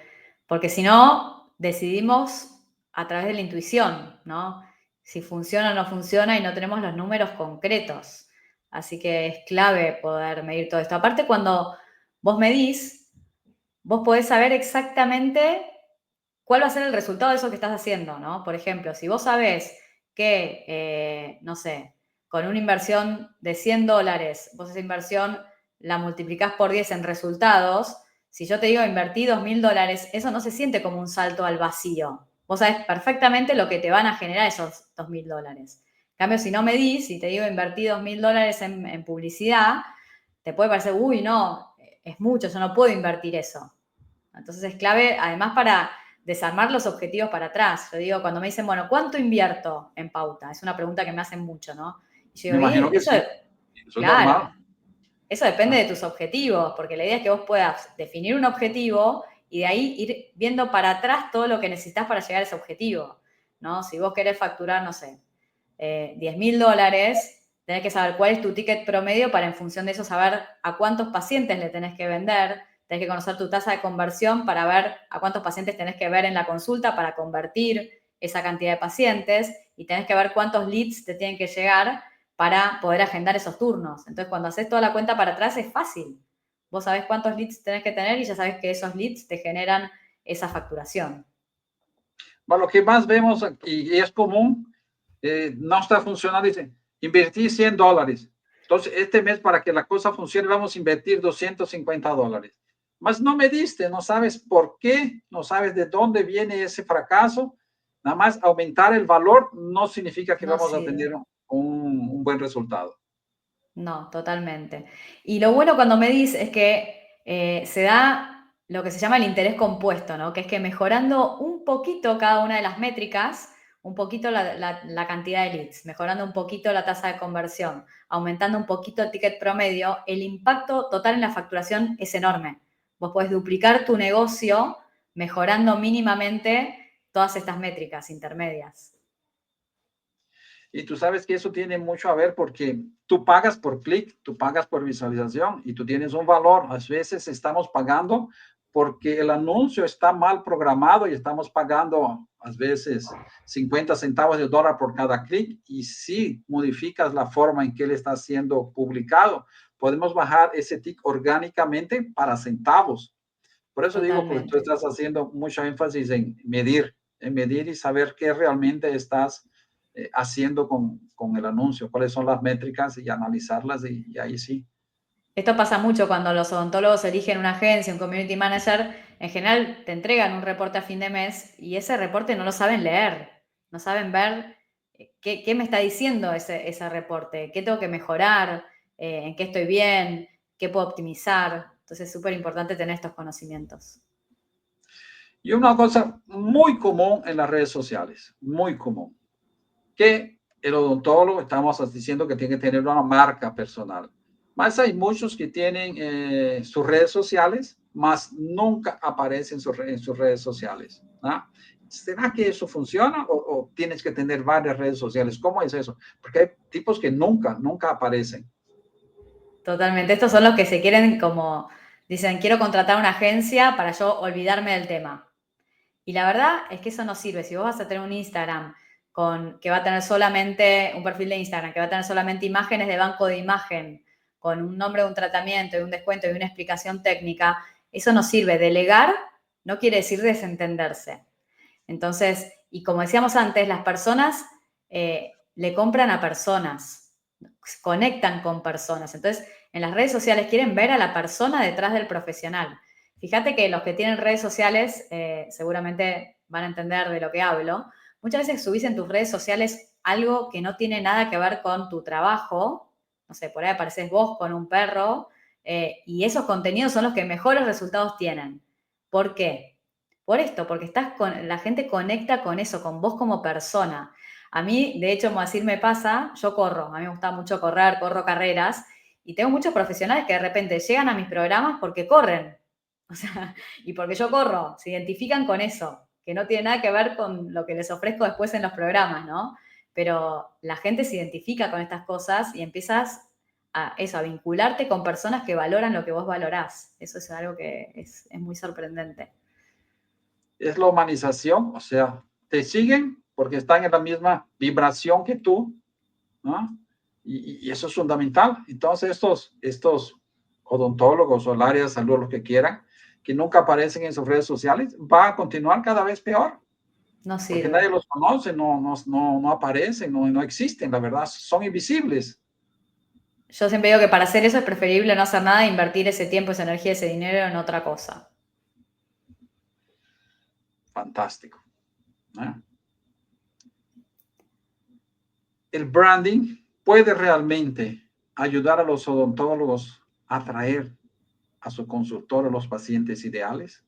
Porque si no, decidimos a través de la intuición, ¿no? Si funciona o no funciona y no tenemos los números concretos. Así que es clave poder medir todo esto. Aparte, cuando vos medís, vos podés saber exactamente cuál va a ser el resultado de eso que estás haciendo, ¿no? Por ejemplo, si vos sabés que, no sé, con una inversión de $100, vos esa inversión la multiplicás por 10 en resultados, si yo te digo invertí $2.000, eso no se siente como un salto al vacío. Vos sabés perfectamente lo que te van a generar esos $2.000. En cambio, si no medís, si te digo invertí $2.000 en publicidad, te puede parecer, uy, no, es mucho, yo no puedo invertir eso. Entonces es clave, además, para desarmar los objetivos para atrás. Yo digo, cuando me dicen, bueno, ¿cuánto invierto en pauta? Es una pregunta que me hacen mucho, ¿no? Y yo Me digo, imagino que eso, sí, eso es claro, normal. eso depende de tus objetivos, porque la idea es que vos puedas definir un objetivo y de ahí ir viendo para atrás todo lo que necesitas para llegar a ese objetivo, ¿no? Si vos querés facturar, no sé, $10.000, tenés que saber cuál es tu ticket promedio para en función de eso saber a cuántos pacientes le tenés que vender, tenés que conocer tu tasa de conversión para ver a cuántos pacientes tenés que ver en la consulta para convertir esa cantidad de pacientes y tenés que ver cuántos leads te tienen que llegar para poder agendar esos turnos. Entonces, cuando haces toda la cuenta para atrás es fácil. Vos sabés cuántos leads tenés que tener y ya sabés que esos leads te generan esa facturación. Bueno, lo que más vemos, y es común, no está funcionando, dice, invertí $100. Entonces, este mes para que la cosa funcione vamos a invertir $250. Mas no me diste, no sabes por qué, no sabes de dónde viene ese fracaso. Nada más aumentar el valor no significa que No vamos a sirve. tener un buen resultado. No, totalmente. Y lo bueno cuando medís es que se da lo que se llama el interés compuesto, ¿no? Que es que mejorando un poquito cada una de las métricas, un poquito la cantidad de leads, mejorando un poquito la tasa de conversión, aumentando un poquito el ticket promedio, el impacto total en la facturación es enorme. Vos podés duplicar tu negocio mejorando mínimamente todas estas métricas intermedias. Y tú sabes que eso tiene mucho a ver porque tú pagas por clic, tú pagas por visualización y tú tienes un valor. A veces estamos pagando porque el anuncio está mal programado y estamos pagando a veces 50 centavos de dólar por cada clic y si modificas la forma en que él está siendo publicado, podemos bajar ese tick orgánicamente para centavos. Por eso digo, porque tú Totalmente. estás haciendo mucho énfasis en medir y saber qué realmente estás haciendo con el anuncio, cuáles son las métricas y analizarlas y ahí sí. Esto pasa mucho cuando los odontólogos eligen una agencia, un community manager, en general te entregan un reporte a fin de mes y ese reporte no lo saben leer, no saben ver qué me está diciendo ese reporte, qué tengo que mejorar, en qué estoy bien, qué puedo optimizar. Entonces es súper importante tener estos conocimientos. Y una cosa muy común en las redes sociales, muy común, que el odontólogo, estamos diciendo que tiene que tener una marca personal. Más hay muchos que tienen sus redes sociales, más nunca aparecen en sus redes sociales. ¿No? ¿Será que eso funciona o tienes que tener varias redes sociales? ¿Cómo es eso? Porque hay tipos que nunca aparecen. Totalmente. Estos son los que se quieren como, dicen, quiero contratar una agencia para yo olvidarme del tema. Y la verdad es que eso no sirve. Si vos vas a tener un Instagram que va a tener solamente, un perfil de Instagram, que va a tener solamente imágenes de banco de imagen, con un nombre de un tratamiento, de un descuento y una explicación técnica, eso no sirve. Delegar no quiere decir desentenderse. Entonces, y como decíamos antes, las personas le compran a personas, conectan con personas. Entonces, en las redes sociales quieren ver a la persona detrás del profesional. Fíjate que los que tienen redes sociales seguramente van a entender de lo que hablo. Muchas veces subís en tus redes sociales algo que no tiene nada que ver con tu trabajo. No sé, por ahí apareces vos con un perro y esos contenidos son los que mejores resultados tienen. ¿Por qué? Por esto, porque la gente conecta con eso, con vos como persona. A mí, de hecho, como decir me pasa, yo corro, a mí me gusta mucho correr, corro carreras, y tengo muchos profesionales que de repente llegan a mis programas porque corren. O sea, y porque yo corro, se identifican con eso, que no tiene nada que ver con lo que les ofrezco después en los programas, ¿no? Pero la gente se identifica con estas cosas y empiezas a vincularte con personas que valoran lo que vos valorás. Eso es algo que es muy sorprendente. Es la humanización, o sea, te siguen porque están en la misma vibración que tú, ¿no? Y eso es fundamental. Entonces, estos odontólogos o el área de salud, lo que quieran, que nunca aparecen en sus redes sociales, va a continuar cada vez peor, No porque nadie sirve. los conoce, no aparecen, no existen, la verdad, son invisibles. Yo siempre digo que para hacer eso es preferible no hacer nada e invertir ese tiempo, esa energía, ese dinero en otra cosa. Fantástico, ¿eh? El branding puede realmente ayudar a los odontólogos a atraer a su consultorio los pacientes ideales.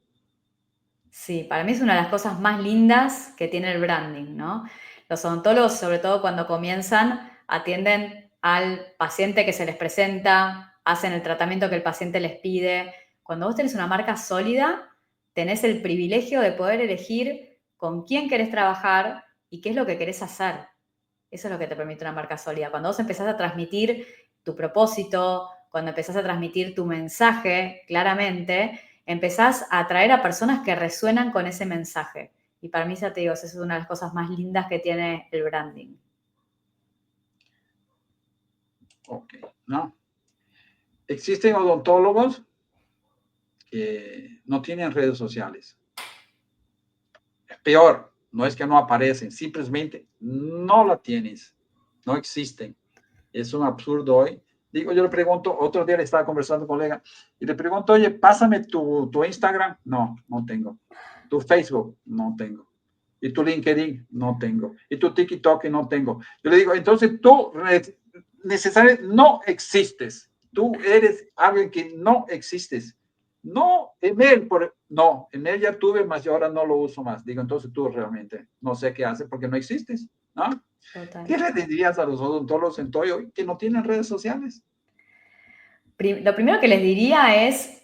Sí, para mí es una de las cosas más lindas que tiene el branding, ¿no? Los odontólogos, sobre todo cuando comienzan, atienden al paciente que se les presenta, hacen el tratamiento que el paciente les pide. Cuando vos tenés una marca sólida, tenés el privilegio de poder elegir con quién querés trabajar y qué es lo que querés hacer. Eso es lo que te permite una marca sólida. Cuando vos empezás a transmitir tu propósito, cuando empezás a transmitir tu mensaje claramente, empezás a atraer a personas que resuenan con ese mensaje. Y para mí, ya te digo, esa es una de las cosas más lindas que tiene el branding. Ok, ¿no? Existen odontólogos que no tienen redes sociales. Es peor, no es que no aparecen, simplemente no la tienes, no existen. Es un absurdo hoy. Digo, yo le pregunto, otro día le estaba conversando con un colega y le pregunto, oye, pásame tu Instagram. No, no tengo. Tu Facebook, no tengo. Y tu LinkedIn, no tengo. Y tu TikTok, no tengo. Yo le digo, entonces tú necesariamente no existes. Tú eres alguien que no existes. No, email, no, email ya tuve, más y ahora no lo uso más. Digo, entonces tú realmente no sé qué haces porque no existes, ¿no? Total. ¿Qué le dirías a los odontólogos en Toyo que no tienen redes sociales? Lo primero que les diría es,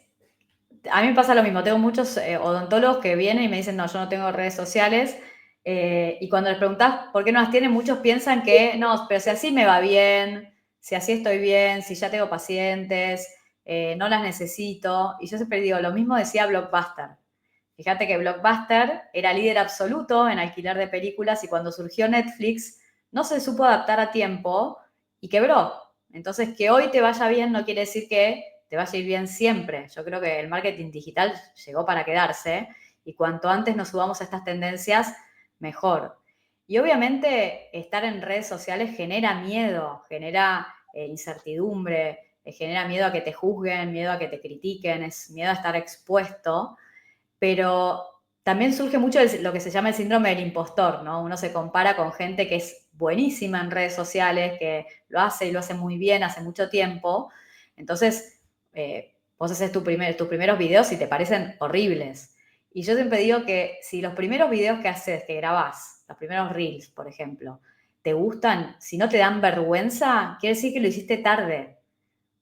a mí me pasa lo mismo, tengo muchos odontólogos que vienen y me dicen, no, yo no tengo redes sociales, y cuando les preguntás por qué no las tienen, muchos piensan que, no, pero si así me va bien, si así estoy bien, si ya tengo pacientes, no las necesito, y yo siempre digo, lo mismo decía Blockbuster. Fíjate que Blockbuster era líder absoluto en alquiler de películas y cuando surgió Netflix no se supo adaptar a tiempo y quebró. Entonces, que hoy te vaya bien no quiere decir que te vaya a ir bien siempre. Yo creo que el marketing digital llegó para quedarse y cuanto antes nos subamos a estas tendencias, mejor. Y obviamente estar en redes sociales genera miedo, genera incertidumbre, genera miedo a que te juzguen, miedo a que te critiquen, es miedo a estar expuesto, pero también surge mucho lo que se llama el síndrome del impostor, ¿no? Uno se compara con gente que es buenísima en redes sociales, que lo hace y lo hace muy bien hace mucho tiempo. Entonces, vos haces tus primeros videos y te parecen horribles. Y yo siempre digo que si los primeros videos que haces, que grabás, los primeros reels, por ejemplo, te gustan, si no te dan vergüenza, quiere decir que lo hiciste tarde.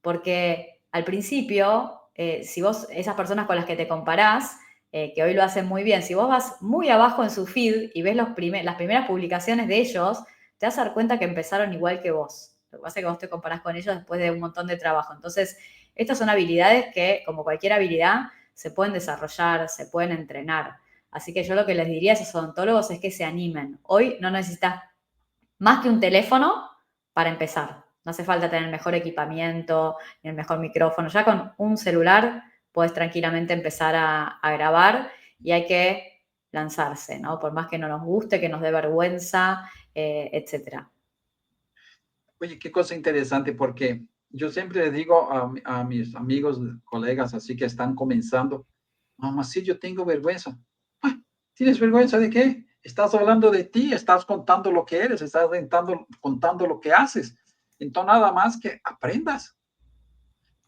Porque al principio, si vos, esas personas con las que te comparás, que hoy lo hacen muy bien, si vos vas muy abajo en su feed y ves las primeras publicaciones de ellos, te vas a dar cuenta que empezaron igual que vos. Lo que pasa es que vos te comparás con ellos después de un montón de trabajo. Entonces, estas son habilidades que, como cualquier habilidad, se pueden desarrollar, se pueden entrenar. Así que yo lo que les diría a esos odontólogos es que se animen. Hoy no necesitas más que un teléfono para empezar. No hace falta tener el mejor equipamiento ni el mejor micrófono. Ya con un celular puedes tranquilamente empezar a grabar y hay que lanzarse, ¿no? Por más que no nos guste, que nos dé vergüenza, etcétera. Oye, qué cosa interesante, porque yo siempre le digo a mis amigos, colegas, así que están comenzando, mamá, sí, yo tengo vergüenza. Ah, ¿tienes vergüenza de qué? Estás hablando de ti, estás contando lo que eres, estás contando lo que haces. Entonces, nada más que aprendas.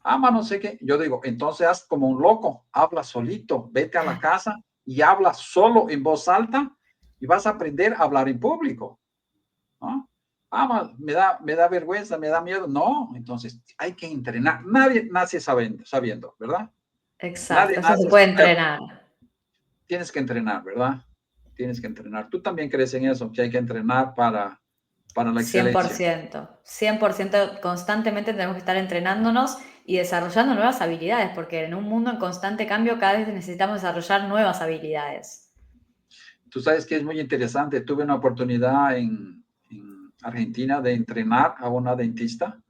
Ama, no sé qué. Yo digo, entonces haz como un loco, habla solito, vete a la casa y habla solo en voz alta y vas a aprender a hablar en público, ¿no? Ama, me da vergüenza, me da miedo. No, entonces hay que entrenar. Nadie nace sabiendo, ¿verdad? Nadie Exacto, eso se nace puede experto. entrenar. Tienes que entrenar, ¿verdad? Tienes que entrenar. Tú también crees en eso, que hay que entrenar para la excelencia. 100%, 100% constantemente tenemos que estar entrenándonos y desarrollando nuevas habilidades, porque en un mundo en constante cambio cada vez necesitamos desarrollar nuevas habilidades. Tú sabes que es muy interesante. Tuve una oportunidad en Argentina de entrenar a una dentista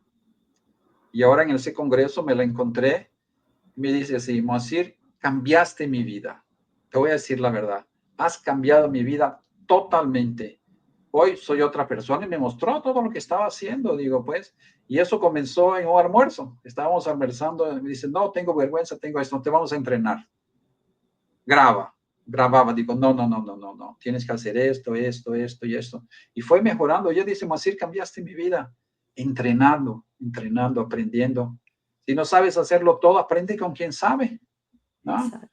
y ahora en ese congreso me la encontré y me dice así, Moacir, cambiaste mi vida. Te voy a decir la verdad. Has cambiado mi vida totalmente. hoy soy otra persona y me mostró todo lo que estaba haciendo, digo, pues, y eso comenzó en un almuerzo, estábamos almorzando, me dice, no, tengo vergüenza, tengo esto, no te vamos a entrenar, grababa, digo, no, tienes que hacer esto y esto, y fue mejorando, yo dice, Moacir, cambiaste mi vida, entrenando, aprendiendo, si no sabes hacerlo todo, aprende con quien sabe, ¿no? Exacto.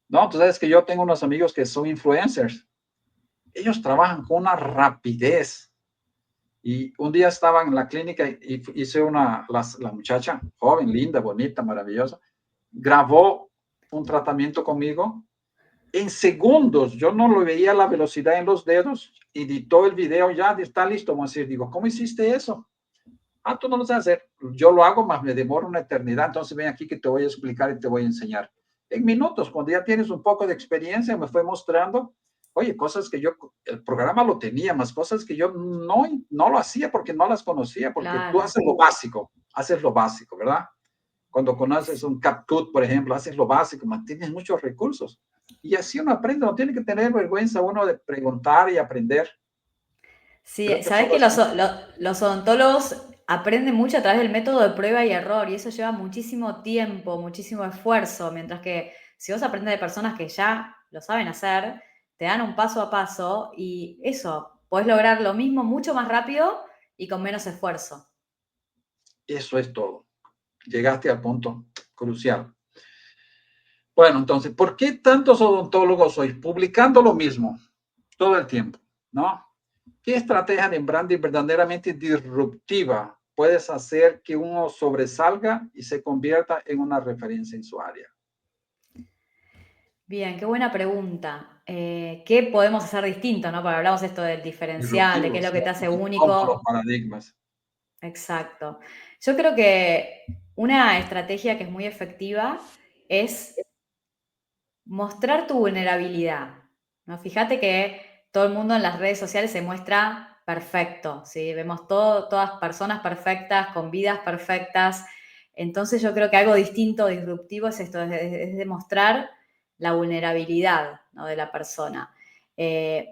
No, tú sabes que yo tengo unos amigos que son influencers, ellos trabajan con una rapidez. Y un día estaba en la clínica y hice la muchacha, joven, linda, bonita, maravillosa, grabó un tratamiento conmigo en segundos. Yo no lo veía la velocidad en los dedos, editó el video, ya está listo. Vamos a decir, digo, ¿cómo hiciste eso? Ah, tú no lo sabes hacer. Yo lo hago, más me demoro una eternidad. Entonces ven aquí que te voy a explicar y te voy a enseñar. En minutos, cuando ya tienes un poco de experiencia, me fue mostrando, oye, cosas que yo, el programa lo tenía, más cosas que yo no lo hacía porque no las conocía, porque tú Claro. haces lo básico, ¿verdad? Cuando conoces un CapCut, por ejemplo, haces lo básico, mantienes muchos recursos. Y así uno aprende, no tiene que tener vergüenza uno de preguntar y aprender. Creo Sí, que sabes solo que así. los odontólogos aprenden mucho a través del método de prueba y error y eso lleva muchísimo tiempo, muchísimo esfuerzo, mientras que si vos aprendes de personas que ya lo saben hacer, te dan un paso a paso y eso, podés lograr lo mismo mucho más rápido y con menos esfuerzo. Eso es todo. Llegaste al punto crucial. Bueno, entonces, ¿por qué tantos odontólogos hoy publicando lo mismo todo el tiempo? ¿No? ¿Qué estrategia de branding verdaderamente disruptiva puedes hacer que uno sobresalga y se convierta en una referencia en su área? Bien, qué buena pregunta. ¿Qué podemos hacer distinto, no? Porque hablamos esto del diferencial, de qué Disruptivo, es lo que te ¿cierto? hace Que rompa los único. paradigmas. Exacto. Yo creo que una estrategia que es muy efectiva es mostrar tu vulnerabilidad, ¿no? Fíjate que todo el mundo en las redes sociales se muestra perfecto, ¿sí? Vemos todas personas perfectas, con vidas perfectas. Entonces yo creo que algo distinto, disruptivo es esto, es demostrar la vulnerabilidad, ¿no? De la persona.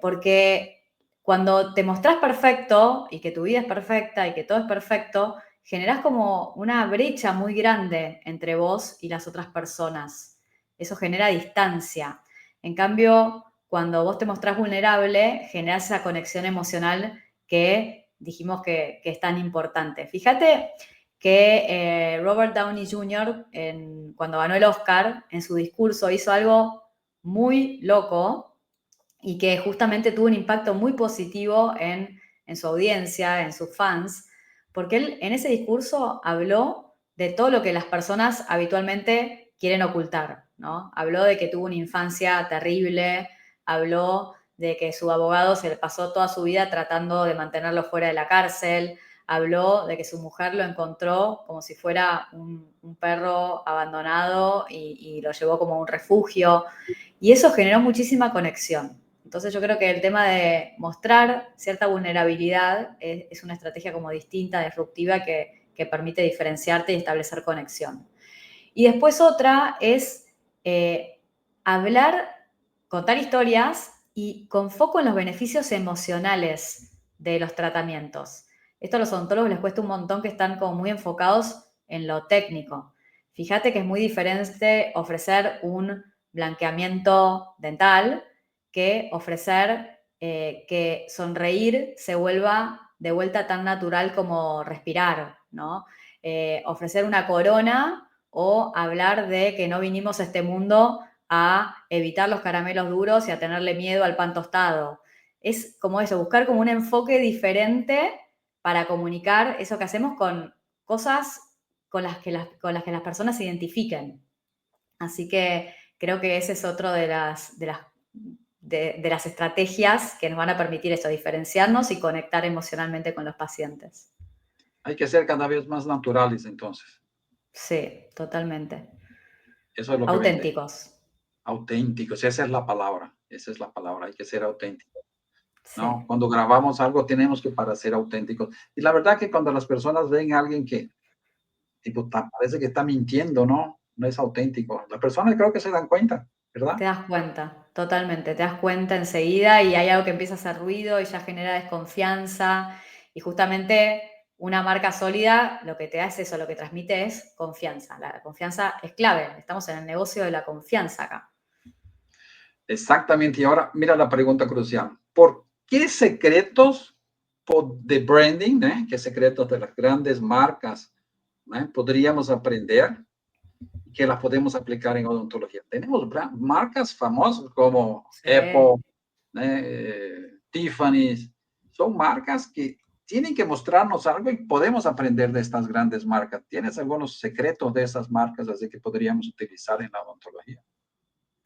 Porque cuando te mostrás perfecto y que tu vida es perfecta y que todo es perfecto, generás como una brecha muy grande entre vos y las otras personas. Eso genera distancia. En cambio, cuando vos te mostrás vulnerable, generás esa conexión emocional que dijimos que es tan importante. Fíjate que Robert Downey Jr., cuando ganó el Oscar, en su discurso hizo algo muy loco y que justamente tuvo un impacto muy positivo en su audiencia, en sus fans, porque él en ese discurso habló de todo lo que las personas habitualmente quieren ocultar, ¿no? Habló de que tuvo una infancia terrible, habló de que su abogado se le pasó toda su vida tratando de mantenerlo fuera de la cárcel, habló de que su mujer lo encontró como si fuera un perro abandonado y lo llevó como a un refugio, y eso generó muchísima conexión. Entonces yo creo que el tema de mostrar cierta vulnerabilidad es una estrategia como distinta, disruptiva, que permite diferenciarte y establecer conexión. Y después otra es hablar, contar historias y con foco en los beneficios emocionales de los tratamientos. Esto a los odontólogos les cuesta un montón, que están como muy enfocados en lo técnico. Fíjate que es muy diferente ofrecer un blanqueamiento dental que ofrecer que sonreír se vuelva de vuelta tan natural como respirar, ¿no? Ofrecer una corona o hablar de que no vinimos a este mundo a evitar los caramelos duros y a tenerle miedo al pan tostado. Es como eso, buscar como un enfoque diferente para comunicar eso que hacemos con cosas con las que las personas se identifiquen. Así que creo que ese es otro de las estrategias que nos van a permitir eso, diferenciarnos y conectar emocionalmente con los pacientes. Hay que ser cada vez más naturales, entonces. Sí, totalmente. Eso es lo que vende. Auténticos. Auténticos, esa es la palabra. Esa es la palabra. Hay que ser auténtico. ¿No? Sí. Cuando grabamos algo tenemos que para ser auténticos. Y la verdad que cuando las personas ven a alguien que tipo, parece que está mintiendo, ¿no? No es auténtico. Las personas creo que se dan cuenta. ¿verdad? Te das cuenta, totalmente, te das cuenta enseguida y hay algo que empieza a hacer ruido y ya genera desconfianza. Y justamente una marca sólida lo que te da es eso, lo que transmite es confianza. La confianza es clave, estamos en el negocio de la confianza acá. Exactamente. Y ahora, mira la pregunta crucial. ¿Por qué secretos de branding, qué secretos de las grandes marcas podríamos aprender y que las podemos aplicar en odontología? Tenemos marcas famosas como Sí. Apple, Tiffany's. Son marcas que tienen que mostrarnos algo y podemos aprender de estas grandes marcas. ¿Tienes algunos secretos de esas marcas así que podríamos utilizar en la odontología?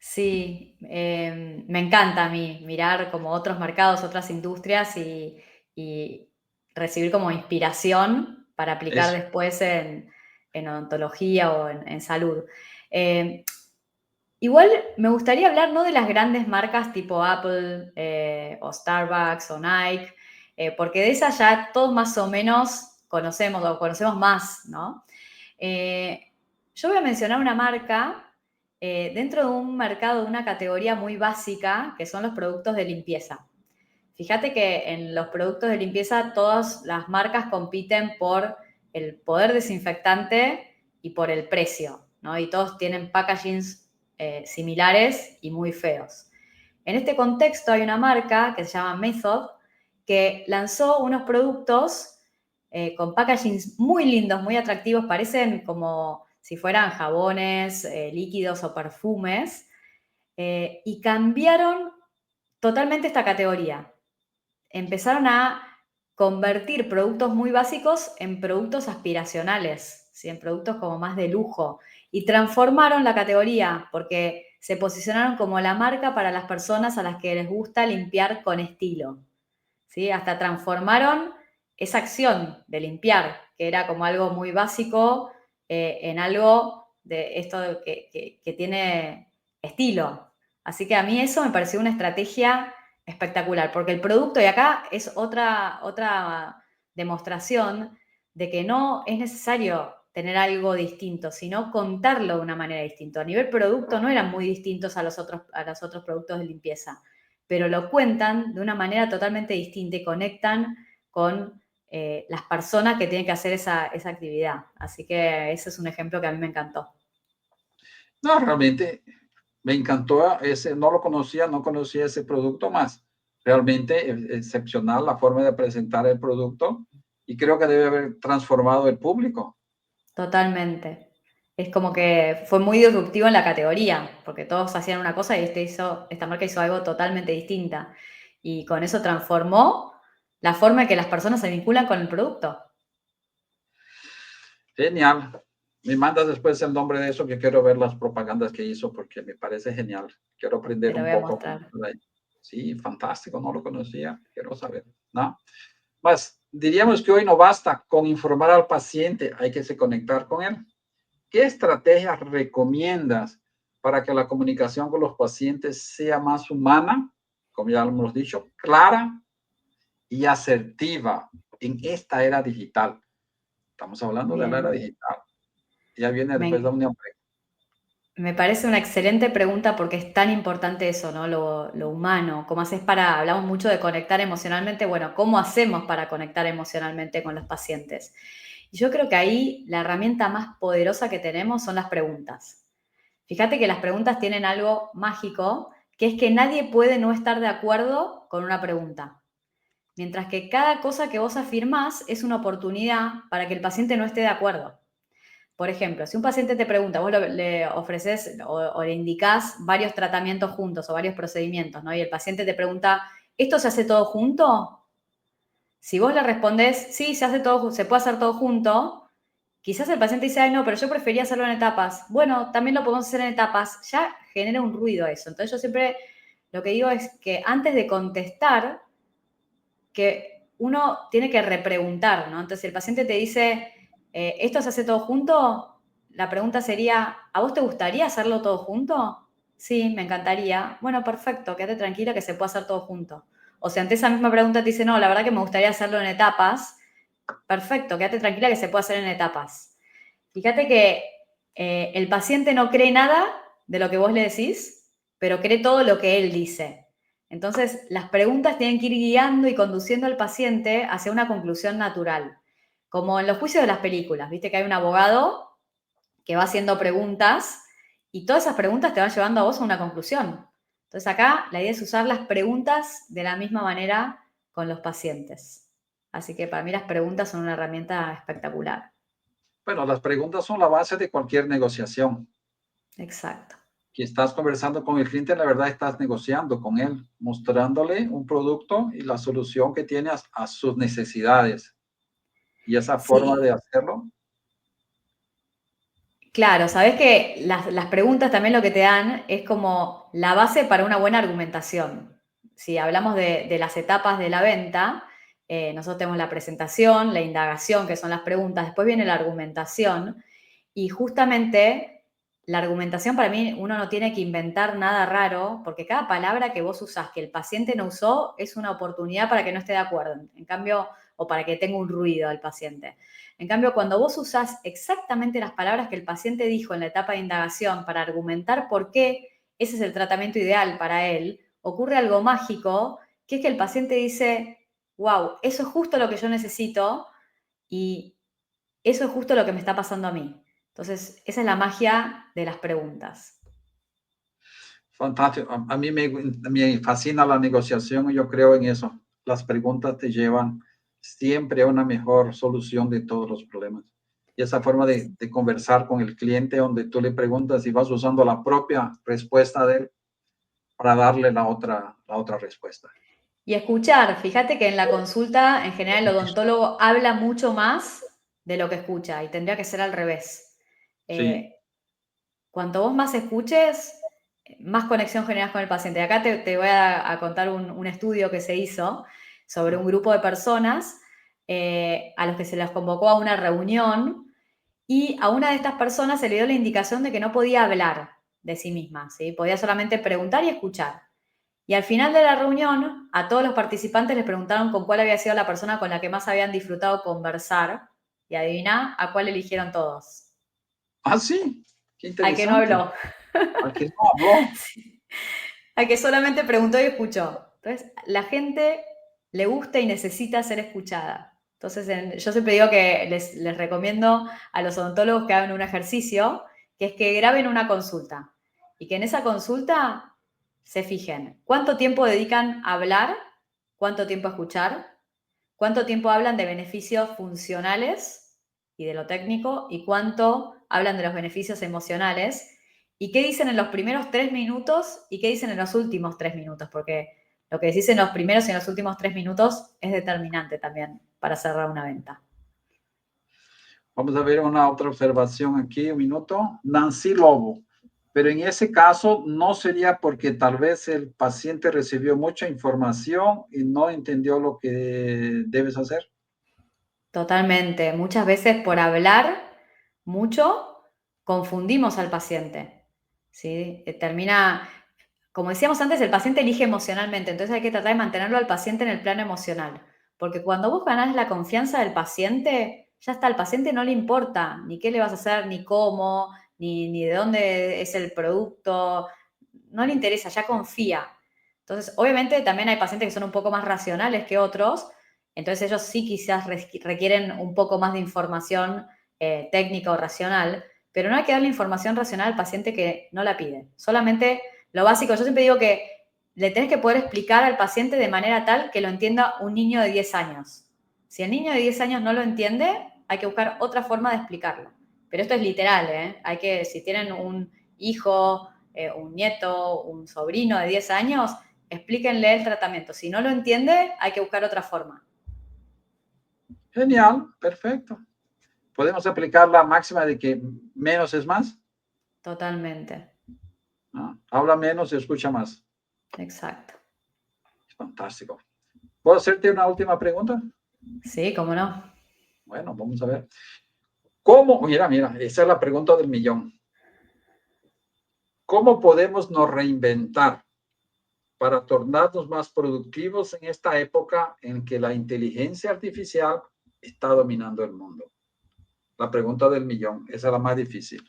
Sí, me encanta a mí mirar como otros mercados, otras industrias y recibir como inspiración para aplicar Eso. después en odontología o en salud. Eh, Igual me gustaría hablar no de las grandes marcas tipo Apple o Starbucks o Nike, porque de esas ya todos más o menos conocemos o conocemos más, ¿no? Eh, yo voy a mencionar una marca dentro de un mercado, de una categoría muy básica, que son los productos de limpieza. Fíjate que en los productos de limpieza todas las marcas compiten por el poder desinfectante y por el precio, ¿no? Y todos tienen packagings similares y muy feos. En este contexto hay una marca que se llama Method que lanzó unos productos con packagings muy lindos, muy atractivos, parecen como si fueran jabones, líquidos o perfumes, y cambiaron totalmente esta categoría. Empezaron a convertir productos muy básicos en productos aspiracionales, ¿sí? En productos como más de lujo, y transformaron la categoría porque se posicionaron como la marca para las personas a las que les gusta limpiar con estilo, ¿sí? Hasta transformaron esa acción de limpiar, que era como algo muy básico, en algo de esto que tiene estilo. Así que a mí eso me pareció una estrategia espectacular, porque el producto, y acá es otra demostración de que no es necesario tener algo distinto, sino contarlo de una manera distinta. A nivel producto no eran muy distintos a los otros productos de limpieza, pero lo cuentan de una manera totalmente distinta y conectan con las personas que tienen que hacer esa actividad. Así que ese es un ejemplo que a mí me encantó. No, realmente me encantó ese, no lo conocía, no conocía ese producto más. Realmente excepcional la forma de presentar el producto y creo que debe haber transformado el público. Totalmente. Es como que fue muy disruptivo en la categoría, porque todos hacían una cosa y esta marca hizo algo totalmente distinta. Y con eso transformó la forma en que las personas se vinculan con el producto. Genial. Me mandas después el nombre de eso que quiero ver las propagandas que hizo porque me parece genial. Quiero Te aprender lo un voy a poco mostrar. por ahí. Sí, fantástico, no lo conocía. Quiero saber, ¿no? Más, diríamos que hoy no basta con informar al paciente, hay que se conectar con él. ¿Qué estrategias recomiendas para que la comunicación con los pacientes sea más humana, como ya lo hemos dicho, clara y asertiva en esta era digital? Estamos hablando de la era Bien. digital. Ya viene después de Me, una... Me parece una excelente pregunta porque es tan importante eso, ¿no? Lo humano. ¿Cómo haces para, hablamos mucho de conectar emocionalmente? Bueno, ¿cómo hacemos para conectar emocionalmente con los pacientes? Y yo creo que ahí la herramienta más poderosa que tenemos son las preguntas. Fíjate que las preguntas tienen algo mágico, que es que nadie puede no estar de acuerdo con una pregunta. Mientras que cada cosa que vos afirmás es una oportunidad para que el paciente no esté de acuerdo. Por ejemplo, si un paciente te pregunta, vos le ofreces o le indicás varios tratamientos juntos o varios procedimientos, ¿no? Y el paciente te pregunta, ¿esto se hace todo junto? Si vos le respondés, sí, se hace todo, se puede hacer todo junto, quizás el paciente dice, ay, no, pero yo prefería hacerlo en etapas. Bueno, también lo podemos hacer en etapas. Ya genera un ruido eso. Entonces yo siempre lo que digo es que antes de contestar, que uno tiene que repreguntar, ¿no? Entonces, si el paciente te dice, ¿esto se hace todo junto? La pregunta sería, ¿a vos te gustaría hacerlo todo junto? Sí, me encantaría. Bueno, perfecto, quédate tranquila que se puede hacer todo junto. O si ante esa misma pregunta te dice, no, la verdad que me gustaría hacerlo en etapas, perfecto, quédate tranquila que se puede hacer en etapas. Fíjate que el paciente no cree nada de lo que vos le decís, pero cree todo lo que él dice. Entonces, las preguntas tienen que ir guiando y conduciendo al paciente hacia una conclusión natural. Como en los juicios de las películas, viste que hay un abogado que va haciendo preguntas y todas esas preguntas te van llevando a vos a una conclusión. Entonces acá la idea es usar las preguntas de la misma manera con los pacientes. Así que para mí las preguntas son una herramienta espectacular. Bueno, las preguntas son la base de cualquier negociación. Exacto. Que estás conversando con el cliente, la verdad estás negociando con él, mostrándole un producto y la solución que tiene a sus necesidades. Y esa forma Sí, de hacerlo. claro, sabes que las preguntas también lo que te dan es como la base para una buena argumentación. Si hablamos de las etapas de la venta, nosotros tenemos la presentación, la indagación, que son las preguntas, después viene la argumentación y justamente la argumentación para mí uno no tiene que inventar nada raro porque cada palabra que vos usás que el paciente no usó es una oportunidad para que no esté de acuerdo. En cambio, o para que tenga un ruido al paciente. En cambio, cuando vos usás exactamente las palabras que el paciente dijo en la etapa de indagación para argumentar por qué ese es el tratamiento ideal para él, ocurre algo mágico, que es que el paciente dice, wow, eso es justo lo que yo necesito y eso es justo lo que me está pasando a mí. Entonces, esa es la magia de las preguntas. Fantástico. A mí me fascina la negociación y yo creo en eso. Las preguntas te llevan siempre a una mejor solución de todos los problemas. Y esa forma de conversar con el cliente donde tú le preguntas y vas usando la propia respuesta de él para darle la otra respuesta. Y escuchar, fíjate que en la consulta, en general, el odontólogo habla mucho más de lo que escucha y tendría que ser al revés. Sí. Cuanto vos más escuches, más conexión generas con el paciente. Acá te voy a contar un estudio que se hizo sobre un grupo de personas a los que se les convocó a una reunión y a una de estas personas se le dio la indicación de que no podía hablar de sí misma, ¿sí? Podía solamente preguntar y escuchar. Y al final de la reunión, a todos los participantes les preguntaron con cuál había sido la persona con la que más habían disfrutado conversar. Y adivina a cuál eligieron todos. Ah, sí. Qué Al que no interesante. habló. Al que no habló. Sí. Al que solamente preguntó y escuchó. Entonces, la gente le gusta y necesita ser escuchada. Entonces, yo siempre digo que les recomiendo a los odontólogos que hagan un ejercicio, que es que graben una consulta y que en esa consulta se fijen cuánto tiempo dedican a hablar, cuánto tiempo a escuchar, cuánto tiempo hablan de beneficios funcionales y de lo técnico y cuánto hablan de los beneficios emocionales y qué dicen en los primeros 3 minutos y qué dicen en los últimos 3 minutos, porque lo que decís en los primeros y en los últimos 3 minutos es determinante también para cerrar una venta. Vamos a ver una otra observación aquí, un minuto. Nancy Lobo. Pero en ese caso no sería porque tal vez el paciente recibió mucha información y no entendió lo que debes hacer. Totalmente. Muchas veces por hablar mucho confundimos al paciente. ¿Sí? Termina, como decíamos antes, el paciente elige emocionalmente, entonces hay que tratar de mantenerlo al paciente en el plano emocional. Porque cuando vos ganás la confianza del paciente, ya está, al paciente no le importa ni qué le vas a hacer, ni cómo, ni de dónde es el producto, no le interesa, ya confía. Entonces, obviamente también hay pacientes que son un poco más racionales que otros, entonces ellos sí quizás requieren un poco más de información técnica o racional, pero no hay que darle información racional al paciente que no la pide. Solamente lo básico, yo siempre digo que le tenés que poder explicar al paciente de manera tal que lo entienda un niño de 10 años. Si el niño de 10 años no lo entiende, hay que buscar otra forma de explicarlo. Pero esto es literal, ¿eh? Hay que, si tienen un hijo, un nieto, un sobrino de 10 años, explíquenle el tratamiento. Si no lo entiende, hay que buscar otra forma. Genial, perfecto. ¿Podemos aplicar la máxima de que menos es más? Totalmente. ¿No? Habla menos y escucha más. Exacto. Fantástico. ¿Puedo hacerte una última pregunta? Sí, cómo no. Bueno, vamos a ver. ¿Cómo? Mira, esa es la pregunta del millón. ¿Cómo podemos nos reinventar para tornarnos más productivos en esta época en que la inteligencia artificial está dominando el mundo? La pregunta del millón, esa es la más difícil.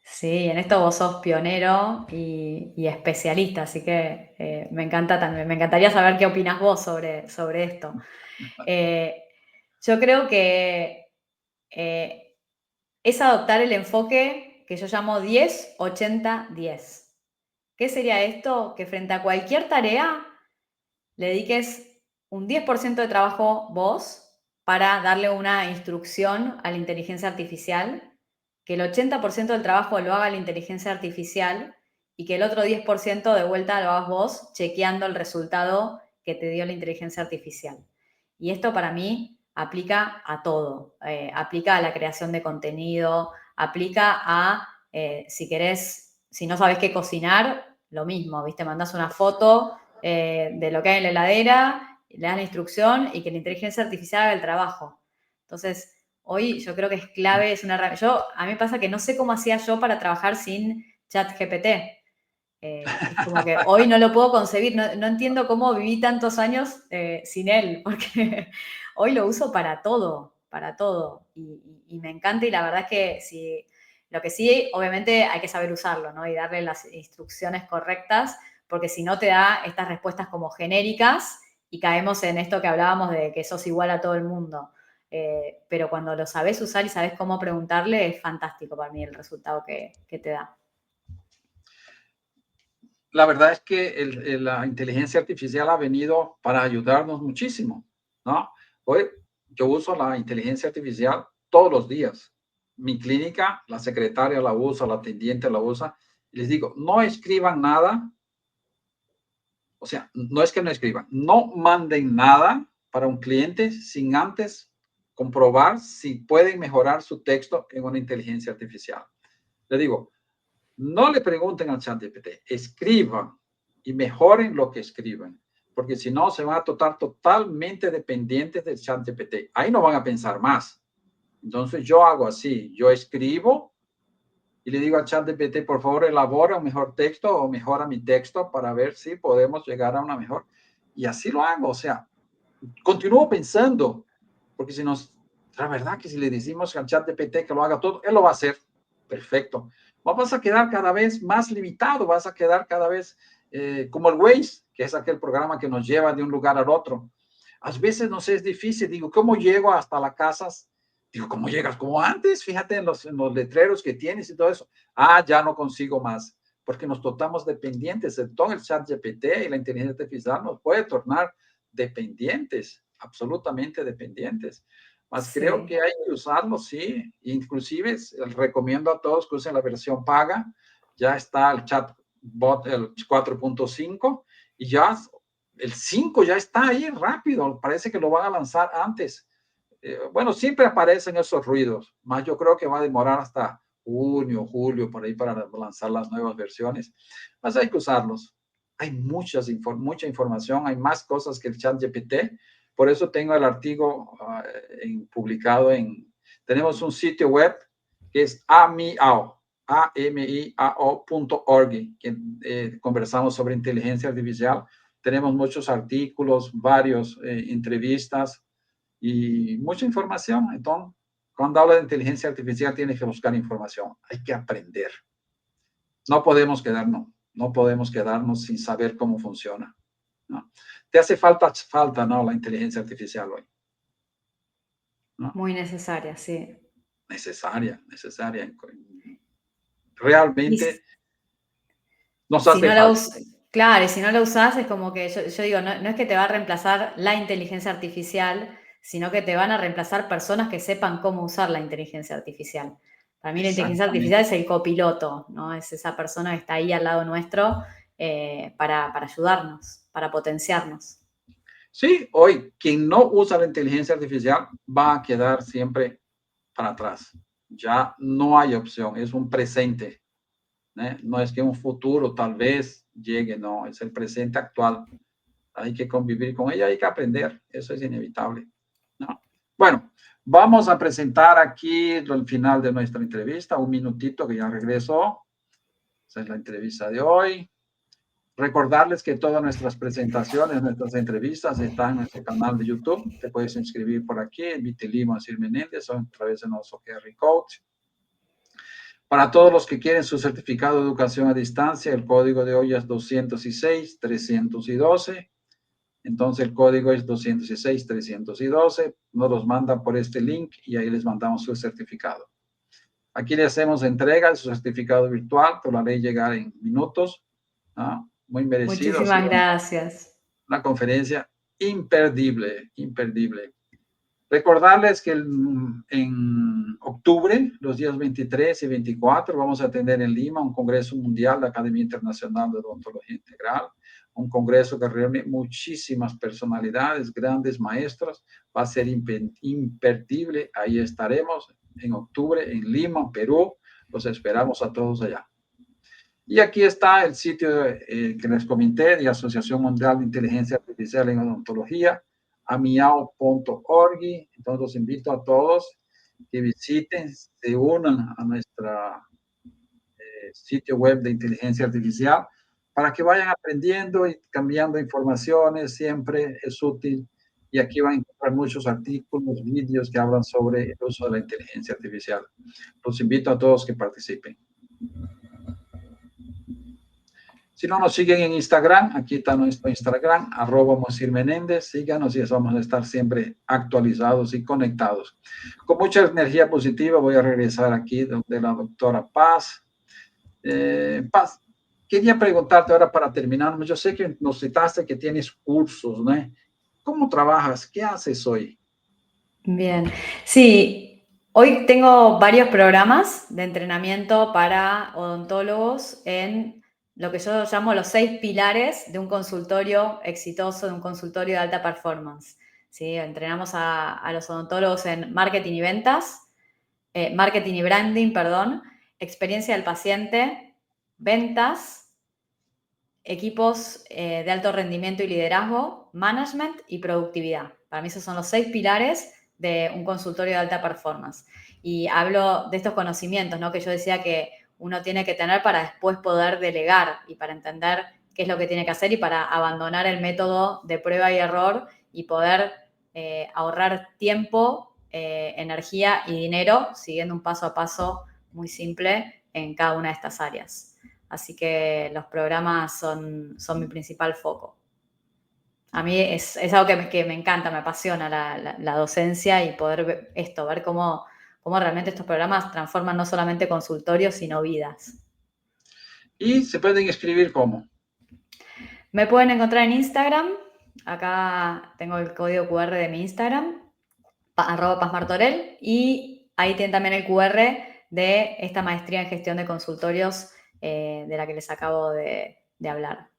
Sí, en esto vos sos pionero y especialista, así que me encanta también, me encantaría saber qué opinas vos sobre esto. Eh, yo creo que eh, es adoptar el enfoque que yo llamo 10-80-10. ¿Qué sería esto? Que frente a cualquier tarea le dediques un 10% de trabajo vos para darle una instrucción a la inteligencia artificial, que el 80% del trabajo lo haga la inteligencia artificial y que el otro 10% de vuelta lo hagas vos chequeando el resultado que te dio la inteligencia artificial. Y esto para mí aplica a todo, aplica a la creación de contenido, aplica a, si querés, si no sabes qué cocinar, lo mismo, ¿viste? Mandás una foto de lo que hay en la heladera, le das la instrucción y que la inteligencia artificial haga el trabajo. Entonces, hoy yo creo que es clave, es una a mí me pasa que no sé cómo hacía yo para trabajar sin ChatGPT. Es como que hoy no lo puedo concebir, no entiendo cómo viví tantos años sin él, porque hoy lo uso para todo, y me encanta y la verdad es que lo que sí, obviamente hay que saber usarlo, ¿no? Y darle las instrucciones correctas, porque si no te da estas respuestas como genéricas y caemos en esto que hablábamos de que sos igual a todo el mundo. Pero cuando lo sabes usar y sabes cómo preguntarle, es fantástico para mí el resultado que te da. La verdad es que la inteligencia artificial ha venido para ayudarnos muchísimo, ¿no? Hoy yo uso la inteligencia artificial todos los días. Mi clínica, la secretaria la usa, la atendiente la usa. Y les digo, no escriban nada, o sea, no es que no escriban, no manden nada para un cliente sin antes comprobar si pueden mejorar su texto en una inteligencia artificial. Le digo, no le pregunten al ChatGPT, escriban y mejoren lo que escriben, porque si no se van a estar totalmente dependientes del ChatGPT. Ahí no van a pensar más. Entonces yo hago así, yo escribo y le digo al ChatGPT, por favor, elabora un mejor texto o mejora mi texto para ver si podemos llegar a una mejor. Y así lo hago, o sea, continúo pensando, porque si nos, la verdad que si le decimos al ChatGPT que lo haga todo, él lo va a hacer. Perfecto. Vas a quedar cada vez más limitado, vas a quedar cada vez como el Waze, que es aquel programa que nos lleva de un lugar al otro. A veces nos es difícil, digo, ¿cómo llego hasta las casas? Digo, ¿cómo llegas? Como antes, fíjate en los letreros que tienes y todo eso. Ah, ya no consigo más, porque nos tornamos dependientes. Entonces el chat GPT y la inteligencia artificial nos puede tornar dependientes, absolutamente dependientes. Mas creo Sí. que hay que usarlo, sí. Inclusive recomiendo a todos que usen la versión paga. Ya está el chatbot, el 4.5, y ya el 5 ya está ahí rápido. Parece que lo van a lanzar antes. Bueno, siempre aparecen esos ruidos, más yo creo que va a demorar hasta junio, julio, por ahí para lanzar las nuevas versiones. Mas hay que usarlos. Hay mucha información, hay más cosas que el chat GPT. Por eso tengo el artículo publicado tenemos un sitio web que es amiao.org, que conversamos sobre inteligencia artificial. Tenemos muchos artículos, varios entrevistas y mucha información. Entonces, cuando habla de inteligencia artificial, tienes que buscar información. Hay que aprender. No podemos quedarnos, no podemos quedarnos sin saber cómo funciona, ¿no? Te hace falta, ¿no? La inteligencia artificial hoy, ¿no? Muy necesaria, sí. Necesaria, necesaria. Y Realmente nos si hace no la falta. usas, claro, y si no la usás es como que yo digo, no es que te va a reemplazar la inteligencia artificial, sino que te van a reemplazar personas que sepan cómo usar la inteligencia artificial. Para mí la inteligencia artificial Exactamente. es el copiloto, ¿no? Es esa persona que está ahí al lado nuestro para ayudarnos, para potenciarnos. Sí, hoy quien no usa la inteligencia artificial va a quedar siempre para atrás. Ya no hay opción, es un presente. No es que un futuro tal vez llegue, no, es el presente actual. Hay que convivir con ella, hay que aprender, eso es inevitable, ¿no? Bueno, vamos a presentar aquí el final de nuestra entrevista, un minutito que ya regresó. Esa es la entrevista de hoy. Recordarles que todas nuestras presentaciones, nuestras entrevistas están en nuestro canal de YouTube. Te puedes inscribir por aquí, en Vitilimo Asir Menéndez o a través de nuestro QR Code. Para todos los que quieren su certificado de educación a distancia, el código de hoy es 206-312. Entonces el código es 206-312. Nos los mandan por este link y ahí les mandamos su certificado. Aquí le hacemos entrega de su certificado virtual, por la ley llegar en minutos. Muy merecido. Muchísimas gracias. Una conferencia imperdible, imperdible. Recordarles que en octubre, los días 23 y 24, vamos a tener en Lima un Congreso Mundial de Academia Internacional de Odontología Integral, un congreso que reúne muchísimas personalidades, grandes maestros, va a ser imperdible, ahí estaremos en octubre en Lima, Perú, los esperamos a todos allá. Y aquí está el sitio que les comenté de Asociación Mundial de Inteligencia Artificial en Odontología, amiao.org. Entonces los invito a todos que visiten, se unan a nuestra sitio web de inteligencia artificial para que vayan aprendiendo y cambiando informaciones, siempre es útil. Y aquí van a encontrar muchos artículos, vídeos que hablan sobre el uso de la inteligencia artificial. Los invito a todos que participen. Si no nos siguen en Instagram, aquí está nuestro Instagram, @Mosir_Menéndez. Síganos y vamos a estar siempre actualizados y conectados. Con mucha energía positiva voy a regresar aquí donde la doctora Paz. Paz, quería preguntarte ahora para terminar. Yo sé que nos citaste que tienes cursos, ¿no? ¿Cómo trabajas? ¿Qué haces hoy? Bien, sí, hoy tengo varios programas de entrenamiento para odontólogos en lo que yo llamo los 6 pilares de un consultorio exitoso, de un consultorio de alta performance. ¿Sí? Entrenamos a los odontólogos en marketing y ventas, marketing y branding, perdón, experiencia del paciente, ventas, equipos de alto rendimiento y liderazgo, management y productividad. Para mí esos son los 6 pilares de un consultorio de alta performance. Y hablo de estos conocimientos, ¿no? Que yo decía que uno tiene que tener para después poder delegar y para entender qué es lo que tiene que hacer y para abandonar el método de prueba y error y poder ahorrar tiempo, energía y dinero siguiendo un paso a paso muy simple en cada una de estas áreas. Así que los programas son mi principal foco. A mí es algo que me encanta, me apasiona la docencia y poder ver cómo realmente estos programas transforman no solamente consultorios, sino vidas. Y se pueden escribir ¿cómo? Me pueden encontrar en Instagram. Acá tengo el código QR de mi Instagram, @PazMartorell. Y ahí tienen también el QR de esta maestría en gestión de consultorios de la que les acabo de hablar.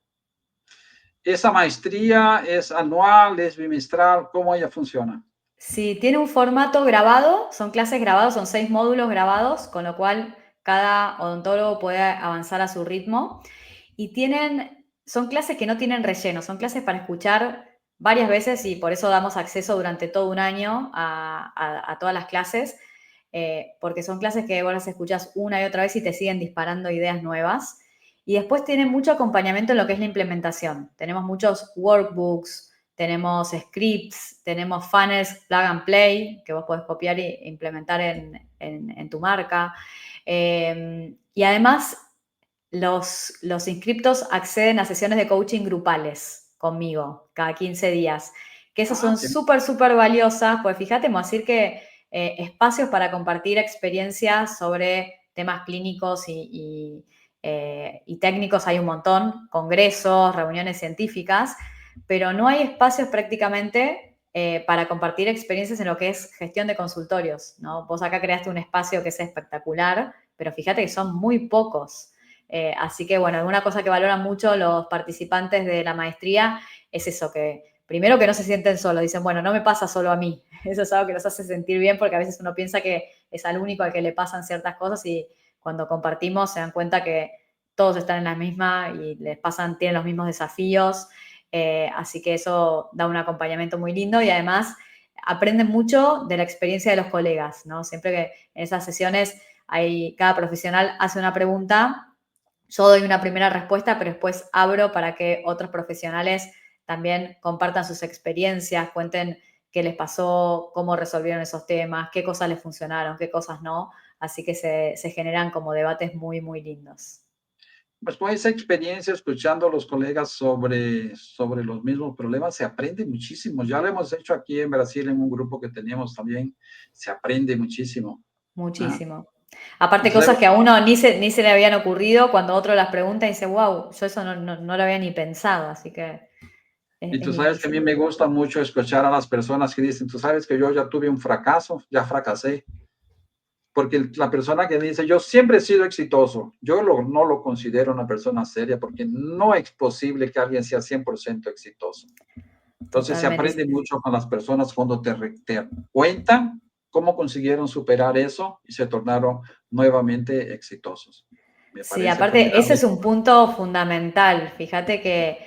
¿Esa maestría es anual, es bimestral? ¿Cómo ella funciona? Sí, tiene un formato grabado, son clases grabadas, son 6 módulos grabados, con lo cual cada odontólogo puede avanzar a su ritmo. Y son clases que no tienen relleno, son clases para escuchar varias veces y por eso damos acceso durante todo un año a todas las clases, porque son clases que vos las escuchás una y otra vez y te siguen disparando ideas nuevas. Y después tienen mucho acompañamiento en lo que es la implementación. Tenemos muchos workbooks, tenemos scripts, tenemos funnels plug and play que vos podés copiar e implementar en tu marca. Y además, los inscriptos acceden a sesiones de coaching grupales conmigo cada 15 días, que esas son súper, súper valiosas, pues fíjate, vamos a decir que espacios para compartir experiencias sobre temas clínicos y técnicos hay un montón, congresos, reuniones científicas, pero no hay espacios prácticamente para compartir experiencias en lo que es gestión de consultorios, ¿no? Vos acá creaste un espacio que es espectacular, pero fíjate que son muy pocos. Así que, bueno, alguna cosa que valoran mucho los participantes de la maestría es eso, que primero que no se sienten solos, dicen, bueno, no me pasa solo a mí. Eso es algo que los hace sentir bien porque a veces uno piensa que es al único al que le pasan ciertas cosas y cuando compartimos se dan cuenta que todos están en la misma y tienen los mismos desafíos. Así que eso da un acompañamiento muy lindo y además aprenden mucho de la experiencia de los colegas, ¿no? Siempre que en esas sesiones cada profesional hace una pregunta, yo doy una primera respuesta, pero después abro para que otros profesionales también compartan sus experiencias, cuenten qué les pasó, cómo resolvieron esos temas, qué cosas les funcionaron, qué cosas no. así que se generan como debates muy, muy lindos. Pues con esa experiencia, escuchando a los colegas sobre los mismos problemas, se aprende muchísimo. Ya lo hemos hecho aquí en Brasil en un grupo que teníamos también, se aprende muchísimo. ¿Ah? Muchísimo. Aparte, Entonces, cosas que a uno ni se le habían ocurrido, cuando otro las pregunta y dice, wow, yo eso no lo había ni pensado, así que y es tú sabes que a mí lindísimo. me gusta mucho escuchar a las personas que dicen, tú sabes que yo ya tuve un fracaso, ya fracasé. Porque la persona que dice, yo siempre he sido exitoso, yo no lo considero una persona seria, porque no es posible que alguien sea 100% exitoso. Entonces se Totalmente. aprende mucho con las personas cuando te cuentan cómo consiguieron superar eso y se tornaron nuevamente exitosos. Me Sí, parece aparte, ese formidable. es un punto fundamental. Fíjate que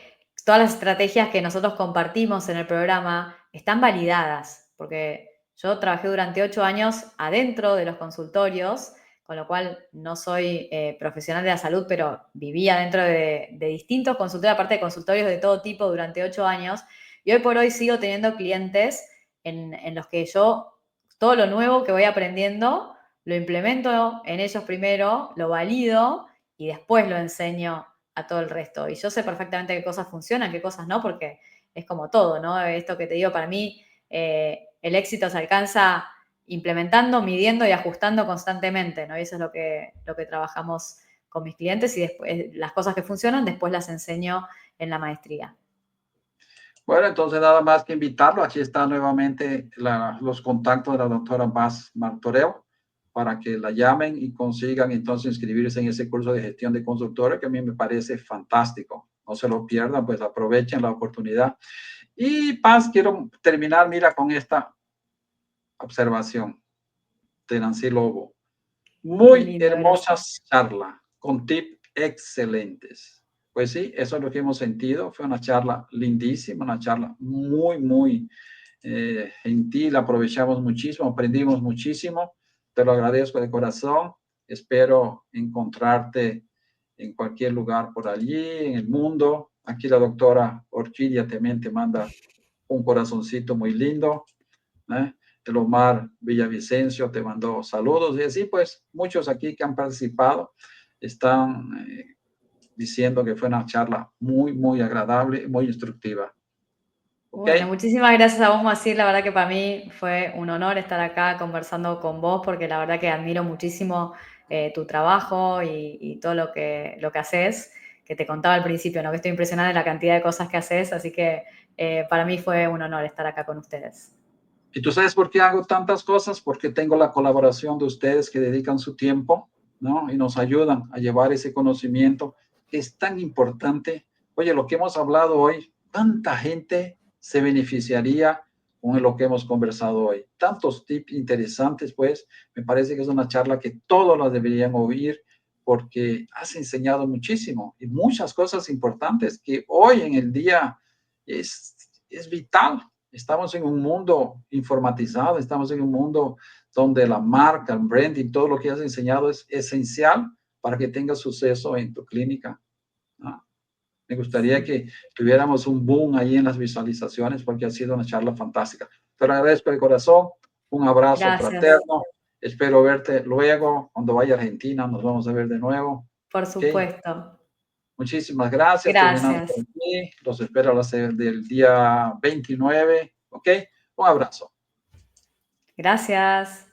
todas las estrategias que nosotros compartimos en el programa están validadas, porque yo trabajé durante 8 años adentro de los consultorios, con lo cual no soy profesional de la salud, pero vivía dentro de distintos consultorios, aparte de consultorios de todo tipo durante 8 años, y hoy por hoy sigo teniendo clientes en los que yo, todo lo nuevo que voy aprendiendo, lo implemento en ellos primero, lo valido y después lo enseño a todo el resto. Y yo sé perfectamente qué cosas funcionan, qué cosas no, porque es como todo, ¿no? Esto que te digo, para mí el éxito se alcanza implementando, midiendo y ajustando constantemente, ¿no? Y eso es lo que trabajamos con mis clientes y después las cosas que funcionan, después las enseño en la maestría. Bueno, entonces nada más que invitarlo. Aquí están nuevamente los contactos de la doctora Paz Martorell para que la llamen y consigan entonces inscribirse en ese curso de gestión de consultores que a mí me parece fantástico. No se lo pierdan, pues aprovechen la oportunidad. Y Paz, quiero terminar, mira, con esta observación de Nancy Lobo. Qué Muy lindo, hermosa gracias. charla, con tips excelentes. Pues sí, eso es lo que hemos sentido. Fue una charla lindísima, una charla muy, muy gentil. Aprovechamos muchísimo, aprendimos muchísimo. Te lo agradezco de corazón. Espero encontrarte en cualquier lugar por allí, en el mundo. Aquí la doctora Orquídea también te manda un corazoncito muy lindo. ¿Eh? El Omar Villavicencio te mandó saludos y así pues muchos aquí que han participado están diciendo que fue una charla muy, muy agradable, muy instructiva. ¿Ok? Bueno, muchísimas gracias a vos, Macir. La verdad que para mí fue un honor estar acá conversando con vos, porque la verdad que admiro muchísimo tu trabajo y todo lo que haces, que te contaba al principio, ¿no? Que estoy impresionada de la cantidad de cosas que haces, así que para mí fue un honor estar acá con ustedes. ¿Y tú sabes por qué hago tantas cosas? Porque tengo la colaboración de ustedes que dedican su tiempo, ¿no? Y nos ayudan a llevar ese conocimiento que es tan importante. Oye, lo que hemos hablado hoy, tanta gente se beneficiaría con lo que hemos conversado hoy. Tantos tips interesantes, pues, me parece que es una charla que todos la deberían oír porque has enseñado muchísimo y muchas cosas importantes que hoy en el día es vital. Estamos en un mundo informatizado, estamos en un mundo donde la marca, el branding, todo lo que has enseñado es esencial para que tengas suceso en tu clínica, ¿no? Me gustaría Sí. que tuviéramos un boom ahí en las visualizaciones porque ha sido una charla fantástica. Te lo agradezco de corazón, un abrazo Gracias, fraterno, espero verte luego, cuando vaya a Argentina, nos vamos a ver de nuevo. por ¿Okay? supuesto. Muchísimas gracias. Terminamos por Gracias. aquí. Los espero a las del día 29. ¿Ok? Un abrazo. Gracias.